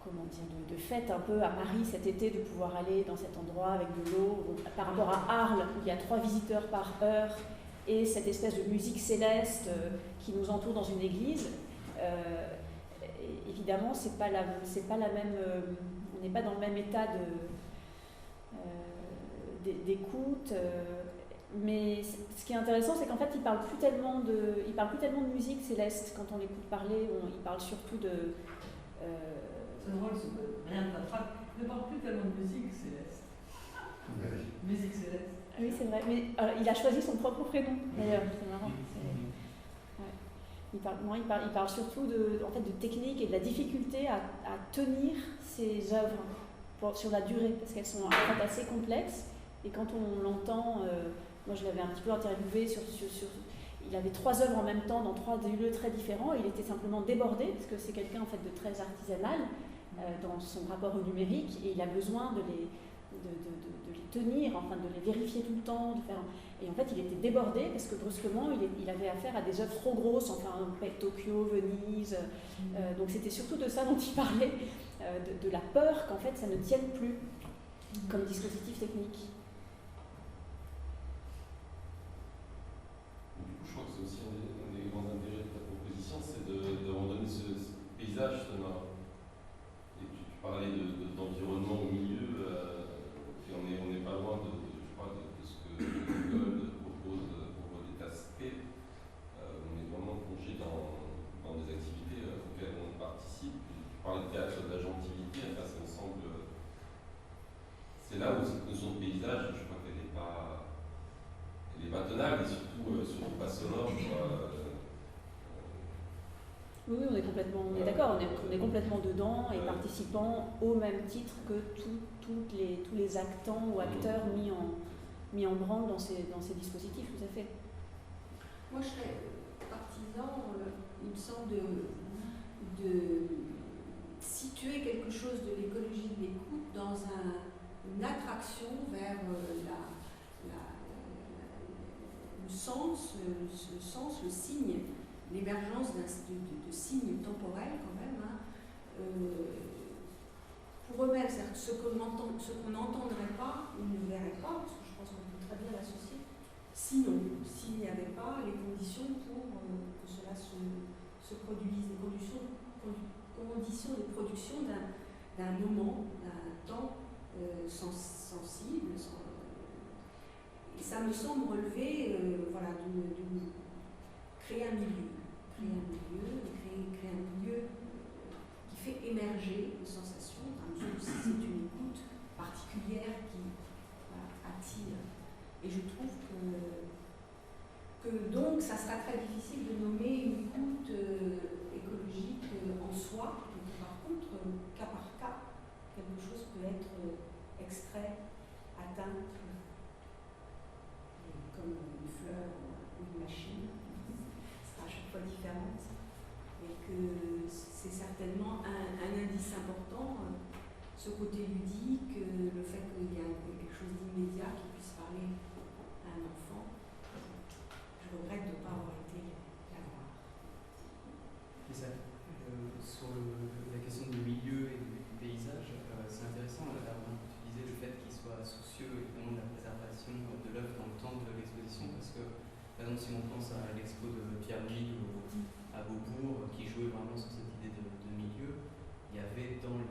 comment dire, de fête un peu à Paris cet été, de pouvoir aller dans cet endroit avec de l'eau. Par rapport à Arles, où il y a 3 visiteurs par heure, et cette espèce de musique céleste qui nous entoure dans une église, évidemment, c'est pas la même, on n'est pas dans le même état d'écoute. Mais ce qui est intéressant, c'est qu'en fait, il parle plus tellement de musique céleste quand on l'écoute parler. Il parle surtout de. C'est drôle, rien ne t'attrape. Il ne parle plus tellement de musique céleste. Musique céleste. Oui, c'est vrai. Mais il a choisi son propre prénom, d'ailleurs. C'est marrant. Ouais. Il parle surtout en fait, de technique et de la difficulté à tenir ses œuvres sur la durée, parce qu'elles sont en fait assez complexes. Et quand on l'entend, moi je l'avais un petit peu interviewé il avait 3 œuvres en même temps dans 3 lieux très différents. Il était simplement débordé, parce que c'est quelqu'un en fait de très artisanal dans son rapport au numérique, et il a besoin de les tenir, enfin de les vérifier tout le temps, et en fait il était débordé parce que brusquement il avait affaire à des œuvres trop grosses, enfin Tokyo, Venise, donc c'était surtout de ça dont il parlait, de la peur qu'en fait ça ne tienne plus comme dispositif technique. Du coup, je crois que c'est aussi un des grands intérêts de ta proposition, c'est de redonner ce paysage sonore. Et tu parlais d'environnement au milieu. On n'est pas loin je crois, de ce que Google propose pour des tasquets. On est vraiment plongé dans des activités auxquelles on participe. Tu parlais de théâtre de la gentilité, enfin, ça me semble. C'est là où cette notion de paysage, je crois qu'elle n'est pas tenable, et surtout pas sonore. Oui, on est d'accord, on est complètement dedans et participant au même titre que tous les actants ou acteurs mis en branle dans ces dispositifs, tout à fait. Moi, je serais partisan, il me semble, de situer quelque chose de l'écologie de l'écoute dans une attraction vers le sens, le signe, l'émergence de signes temporels quand même, pour eux-mêmes, c'est-à-dire ce qu'on n'entendrait pas, ils ne verraient pas, parce que je pense qu'on peut très bien l'associer, sinon, s'il n'y avait pas les conditions pour que cela se produise, les conditions de production d'un moment, d'un temps sensible, et ça me semble relever créer un milieu qui fait émerger une sensation, c'est une écoute particulière qui attire. Et je trouve que donc ça sera très difficile de nommer une écoute écologique en soi, mais que par contre, cas par cas, quelque chose peut être extrait, atteint, comme une fleur ou une machine. À chaque fois différente, et que c'est certainement un indice important, ce côté ludique, le fait qu'il y a quelque chose d'immédiat qui puisse parler à un enfant. Je regrette de ne pas avoir été la voir. Et ça, sur la question du milieu et du paysage, c'est intéressant, là, tu disais le fait qu'il soit soucieux évidemment de la préservation de l'œuvre dans le temps de l'exposition, parce que par exemple, si on pense à l'expo de Pierre Gilles à Beaubourg, qui jouait vraiment sur cette idée de milieu, il y avait dans le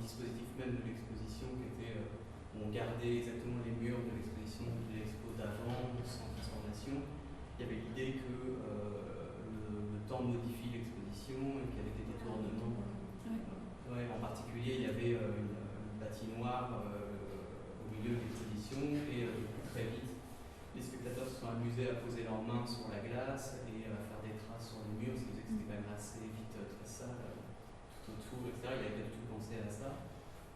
dispositif même de l'exposition où on gardait exactement les murs de l'exposition de l'expo d'avant, sans transformation. Il y avait l'idée que le temps modifie l'exposition et qu'il y avait des détournements. En particulier, il y avait une patinoire transition et très vite, les spectateurs se sont amusés à poser leurs mains sur la glace et à faire des traces sur les murs, ce qui faisait que c'était quand même assez vite très sale, tout autour, etc. Il n'avait pas du tout pensé à ça.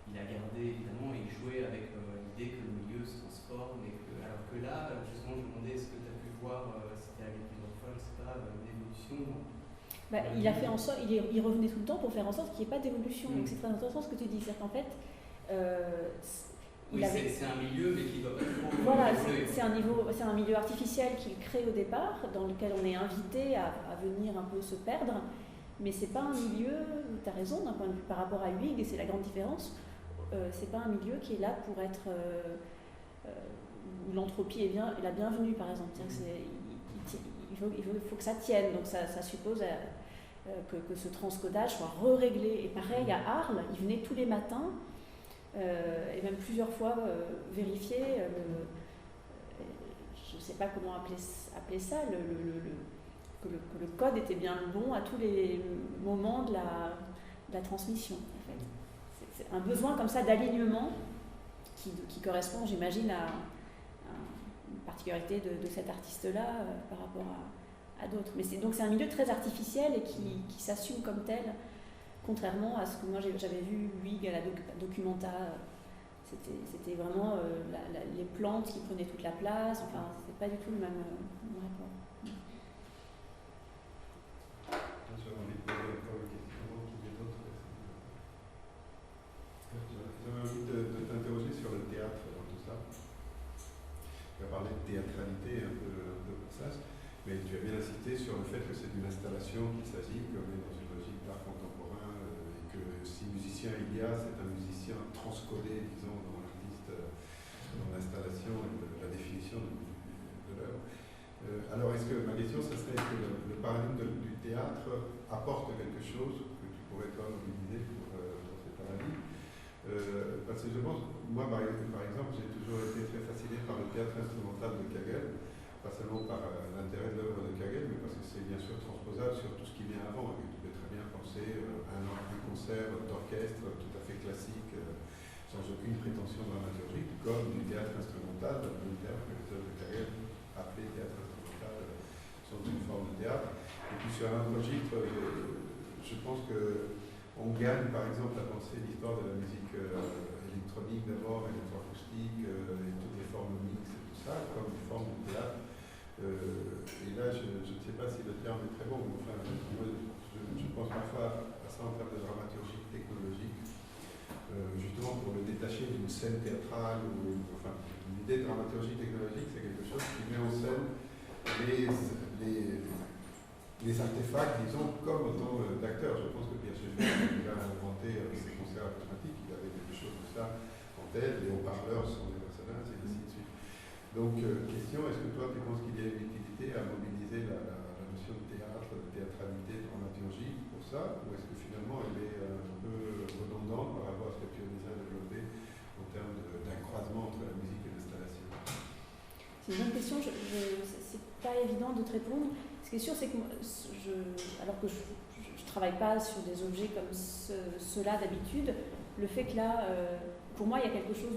Il a gardé évidemment et il jouait avec l'idée que le milieu se transforme, alors que là, justement, je me demandais est-ce que tu as pu voir, c'était arrivé plusieurs fois, je ne sais pas, l'évolution. Il a fait en sorte, il revenait tout le temps pour faire en sorte qu'il n'y ait pas d'évolution. Donc c'est très intéressant ce que tu dis, c'est qu'en fait, c'est un milieu, mais qui doit pas trop. Voilà, c'est un milieu artificiel qu'il crée au départ, dans lequel on est invité à venir un peu se perdre, mais c'est pas un milieu, tu as raison, d'un point de vue par rapport à Huyghe, et c'est la grande différence, c'est pas un milieu qui est là pour être où l'entropie est la bienvenue, par exemple. Il faut que ça tienne, donc ça suppose que ce transcodage soit re-réglé. Et pareil à Arles, il venait tous les matins, et même plusieurs fois vérifier, je ne sais pas comment appeler ça, que le code était bien bon à tous les moments de la transmission. En fait. C'est un besoin comme ça d'alignement qui correspond, j'imagine, à une particularité de cet artiste-là par rapport à d'autres. Mais donc c'est un milieu très artificiel et qui s'assume comme tel, contrairement à ce que moi j'avais vu Huyghe à la Documenta. C'était vraiment les plantes qui prenaient toute la place. Enfin, c'était pas du tout le même rapport. J'avais envie de poser encore une question qui est d'autres. J'avais envie de t'interroger sur le théâtre dans tout ça. Tu as parlé de théâtralité un peu au passage, mais tu as bien insisté sur le fait que c'est d'une installation qu'il s'agit, qu'on est dans une logique d'art contemporain, et que si musicien il y a, c'est un musicien transcodé, disons, dans l'artiste, dans l'installation et la définition de l'œuvre. Alors, ma question, ça serait est-ce que le paradigme du théâtre apporte quelque chose que tu pourrais toi mobiliser pour ce paradigme? Parce que je pense, moi par exemple, j'ai toujours été très fasciné par le théâtre instrumental de Kagel, pas seulement par l'intérêt de l'œuvre de Kagel, mais parce que c'est bien sûr transposable sur tout ce qui vient avant. Et tu peux très bien penser à un concert d'orchestre tout à fait classique, sans aucune prétention dramaturgique, comme du théâtre instrumental, le terme que les œuvres de Kagel appelaient théâtre instrumental sont une forme de théâtre. Et puis sur un autre registre, je pense qu'on gagne par exemple à penser l'histoire de la musique électronique d'abord, électroacoustique, et toutes les formes mixtes et tout ça, comme une forme de théâtre. Et là, je ne sais pas si le terme est très bon, mais enfin, moi, je pense parfois à ça en termes de dramaturgie technologique, justement pour le détacher d'une scène théâtrale, enfin, l'idée de dramaturgie technologique, c'est quelque chose qui met en scène les artefacts, disons, comme autant d'acteurs. Je pense que Pierre Schaeffer, il a inventé ses concerts automatiques, il avait quelque chose de ça en tête, les haut-parleurs sont des personnages, et ainsi de suite. Donc, question, est-ce que toi, tu penses qu'il y a une utilité à mobiliser la notion de théâtre, de théâtralité, de dramaturgie pour ça, ou est-ce que finalement elle est un peu redondante par rapport à ce que tu as déjà développé en termes d'un croisement entre la musique et l'installation? C'est une bonne question, c'est pas évident de te répondre. Ce qui est sûr, c'est que alors que je ne travaille pas sur des objets comme ceux-là d'habitude, le fait que là, pour moi, il y a quelque chose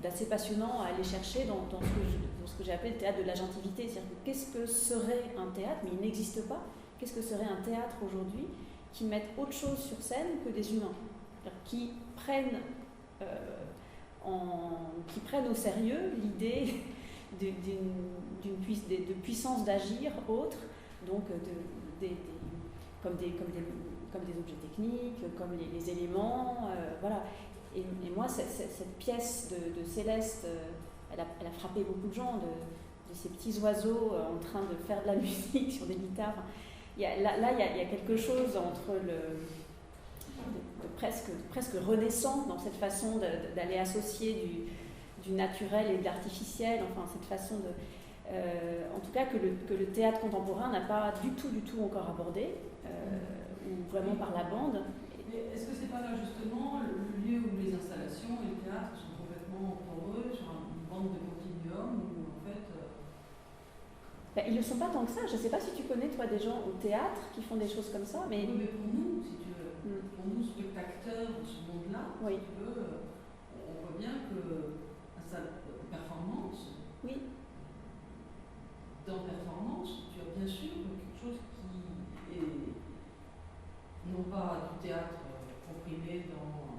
d'assez passionnant à aller chercher dans ce que j'ai appelé le théâtre de l'agentivité. C'est-à-dire que qu'est-ce que serait un théâtre, mais il n'existe pas, qu'est-ce que serait un théâtre aujourd'hui qui mette autre chose sur scène que des humains, qui prennent au sérieux l'idée de puissance d'agir autre, donc comme des objets techniques, comme les éléments, voilà. Et moi, cette pièce de Céleste, elle a frappé beaucoup de gens, de ces petits oiseaux en train de faire de la musique sur des guitares. Il y a quelque chose entre presque renaissant dans cette façon d'aller associer du naturel et de l'artificiel, enfin cette façon en tout cas que le théâtre contemporain n'a pas du tout encore abordé, ou vraiment par la bande. Mais est-ce que c'est pas là justement le lieu où les installations et le théâtre sont complètement poreux sur une bande de continuum où en fait... Ils ne le sont pas tant que ça. Je ne sais pas si tu connais toi des gens au théâtre qui font des choses comme ça, mais... Oui, mais pour nous, si tu veux, pour nous spectateurs de ce monde-là, oui. si tu veux, on voit bien que sa performance, Oui, dans performance, tu as bien sûr quelque chose qui est non pas du théâtre comprimé dans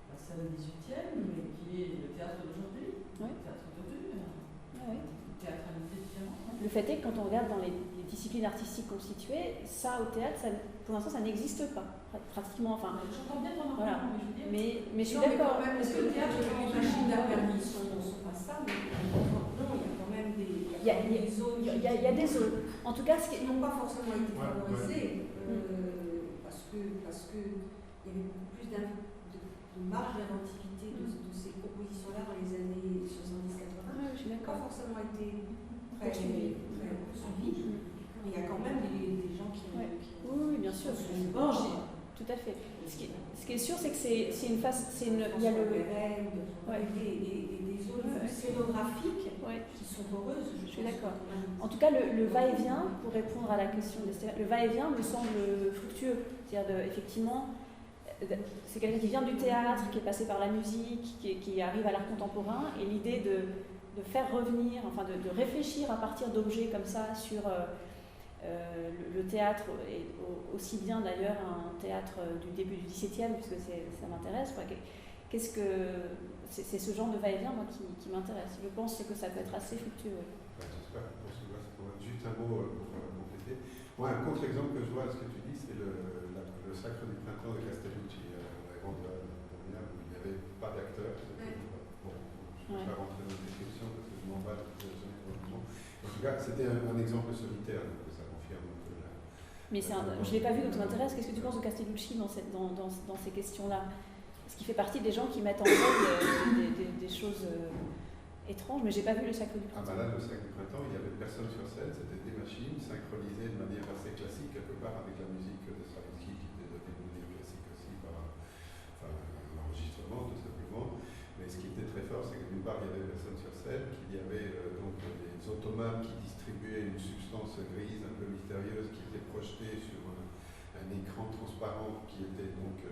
la salle 18e, mais qui est le théâtre d'aujourd'hui. Oui. Le théâtre d'aujourd'hui, oui. une théâtralité différente. Le fait est que quand on regarde dans les disciplines artistiques constituées, ça au théâtre, pour l'instant, ça n'existe pas, pratiquement. Enfin, J'entends bien ton voilà. argument, mais je veux dire. mais je suis Non, mais d'accord. quand même, parce que le théâtre, les machines d'affaires sont pas stables. Non, il y a quand même des zones. Il y a des zones. En tout cas, qui n'ont pas forcément été Ouais, favorisées, parce que il y avait beaucoup plus de marge d'inventivité de ces propositions-là dans les années 70-80. Je suis Pas d'accord. forcément été très Poursuivies. suivies. Mais il y a quand même des gens qui ont. Ouais. Oui, bien sûr. Bon, Tout à fait. Ce qui est sûr, c'est que c'est une phase. Il y a le. des zones scénographiques Ouais. qui sont poreuses. Je suis d'accord. En tout cas, le va-et-vient, pour répondre à la question d'Esther, le va-et-vient me semble fructueux. C'est-à-dire, effectivement, c'est quelqu'un qui vient du théâtre, qui est passé par la musique, qui arrive à l'art contemporain, et l'idée de faire revenir, enfin de réfléchir à partir d'objets comme ça sur le théâtre, et aussi bien d'ailleurs un théâtre du début du XVIIe, puisque ça m'intéresse. C'est ce genre de va-et-vient moi, qui m'intéresse. Je pense que ça peut être assez fructueux. J'espère qu'on se voit. Juste un mot pour compléter. Moi, un contre-exemple que je vois à ce que tu dis, c'est le Sacre du printemps de Castellucci, la grande où il n'y avait pas d'acteurs. Bon, je ne vais pas rentrer dans la description parce que je m'emballe. En tout cas, c'était un exemple solitaire, donc ça confirme un peu la. Mais je ne l'ai pas vu, donc ça m'intéresse. Qu'est-ce que tu penses de Castellucci dans ces questions-là? Est-ce qu'il fait partie des gens qui mettent en scène des choses étranges? Mais je n'ai pas vu le Sacre du printemps. Là, le Sacre du printemps, il n'y avait personne sur scène, c'était des machines synchronisées de manière assez classique, quelque part avec la musique de Stravinsky, qui était dotée de manière classique aussi par l'enregistrement, tout simplement. Mais ce qui était très fort, c'est que d'une part, il y avait personne sur scène, qu'il y avait donc des automates qui distribuaient une substance grise un peu mystérieuse qui était projetée sur un écran transparent qui était donc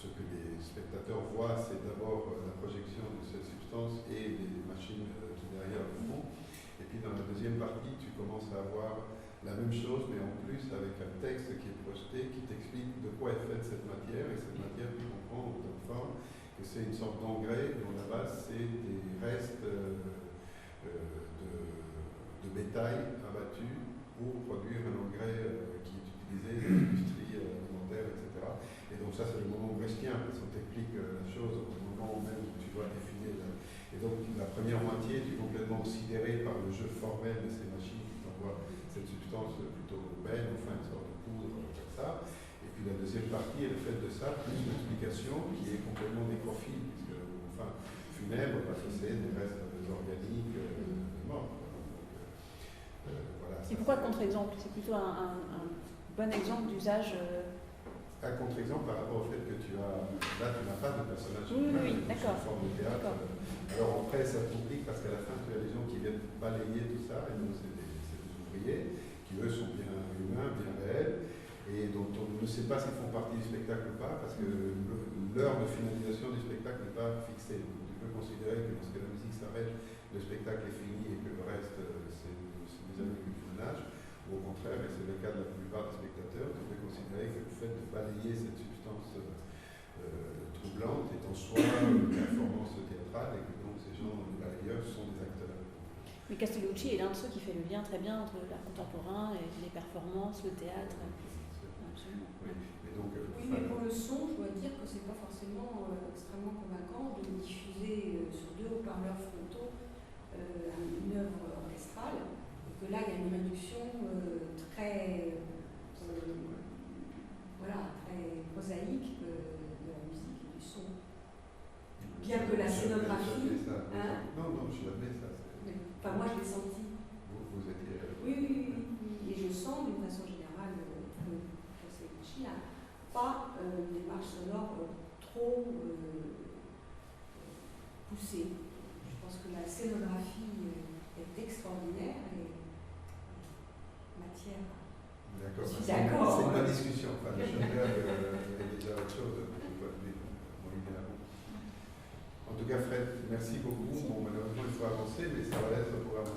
ce que les spectateurs voient, c'est d'abord la projection de cette substance et les machines qui derrière le font. Et puis dans la deuxième partie, tu commences à avoir la même chose, mais en plus avec un texte qui est projeté, qui t'explique de quoi est faite cette matière. Et cette matière, tu comprends en toute forme que c'est une sorte d'engrais dont la base, c'est des restes de bétail abattu pour produire un engrais qui est utilisé dans l'industrie alimentaire, etc. Et donc ça, c'est le moment brechtien, parce qu'on t'explique la chose au moment même où tu dois définir. Et donc la première moitié, tu es complètement sidéré par le jeu formel de ces machines qui t'envoient cette substance plutôt urbaine, enfin une sorte de poudre comme ça. Et puis la deuxième partie est le fait de ça, plus une explication qui est complètement nécrophile, puisque, enfin, funèbre, parce que c'est des restes organiques morts. Voilà, et pourquoi contre-exemple? C'est plutôt un bon exemple d'usage. Un contre-exemple par rapport au fait que là, tu n'as pas de personnage oui, d'accord. sous forme de théâtre. Alors après, ça se complique parce qu'à la fin, tu as des gens qui viennent balayer tout ça, et donc c'est des ouvriers qui, eux, sont bien humains, bien réels, et dont on ne sait pas s'ils font partie du spectacle ou pas, parce que l'heure de finalisation du spectacle n'est pas fixée. Donc, tu peux considérer que lorsque la musique s'arrête, le spectacle est fini et que le reste, c'est des amis du ménage. Ou au contraire, et c'est le cas de la plupart des spectateurs, tu peux considérer que le fait de balayer cette substance troublante est en soi une performance théâtrale et que donc ces gens, les balayeurs, sont des acteurs. Mais Castellucci est l'un de ceux qui fait le lien très bien entre l'art contemporain et les performances, le théâtre. Absolument. Oui, mais, donc, mais pour le son, je dois dire que c'est pas forcément extrêmement convaincant de diffuser sur 2 haut-parleurs frontaux une œuvre orchestrale. Que là, il y a une réduction très prosaïque de la musique et du son. Bien que la scénographie. Non, je l'admets ça. Enfin, moi, je l'ai senti. Vous étiez. Oui. Et je sens d'une façon générale que Castellucci n'a pas une démarche sonore trop poussée. Je pense que la scénographie est extraordinaire et matière. D'accord. Je suis d'accord. C'est ma discussion. Enfin, le Schoenberg est déjà autre chose. Merci beaucoup. Bon, malheureusement, il faut avancer, mais ça va être pour avancer.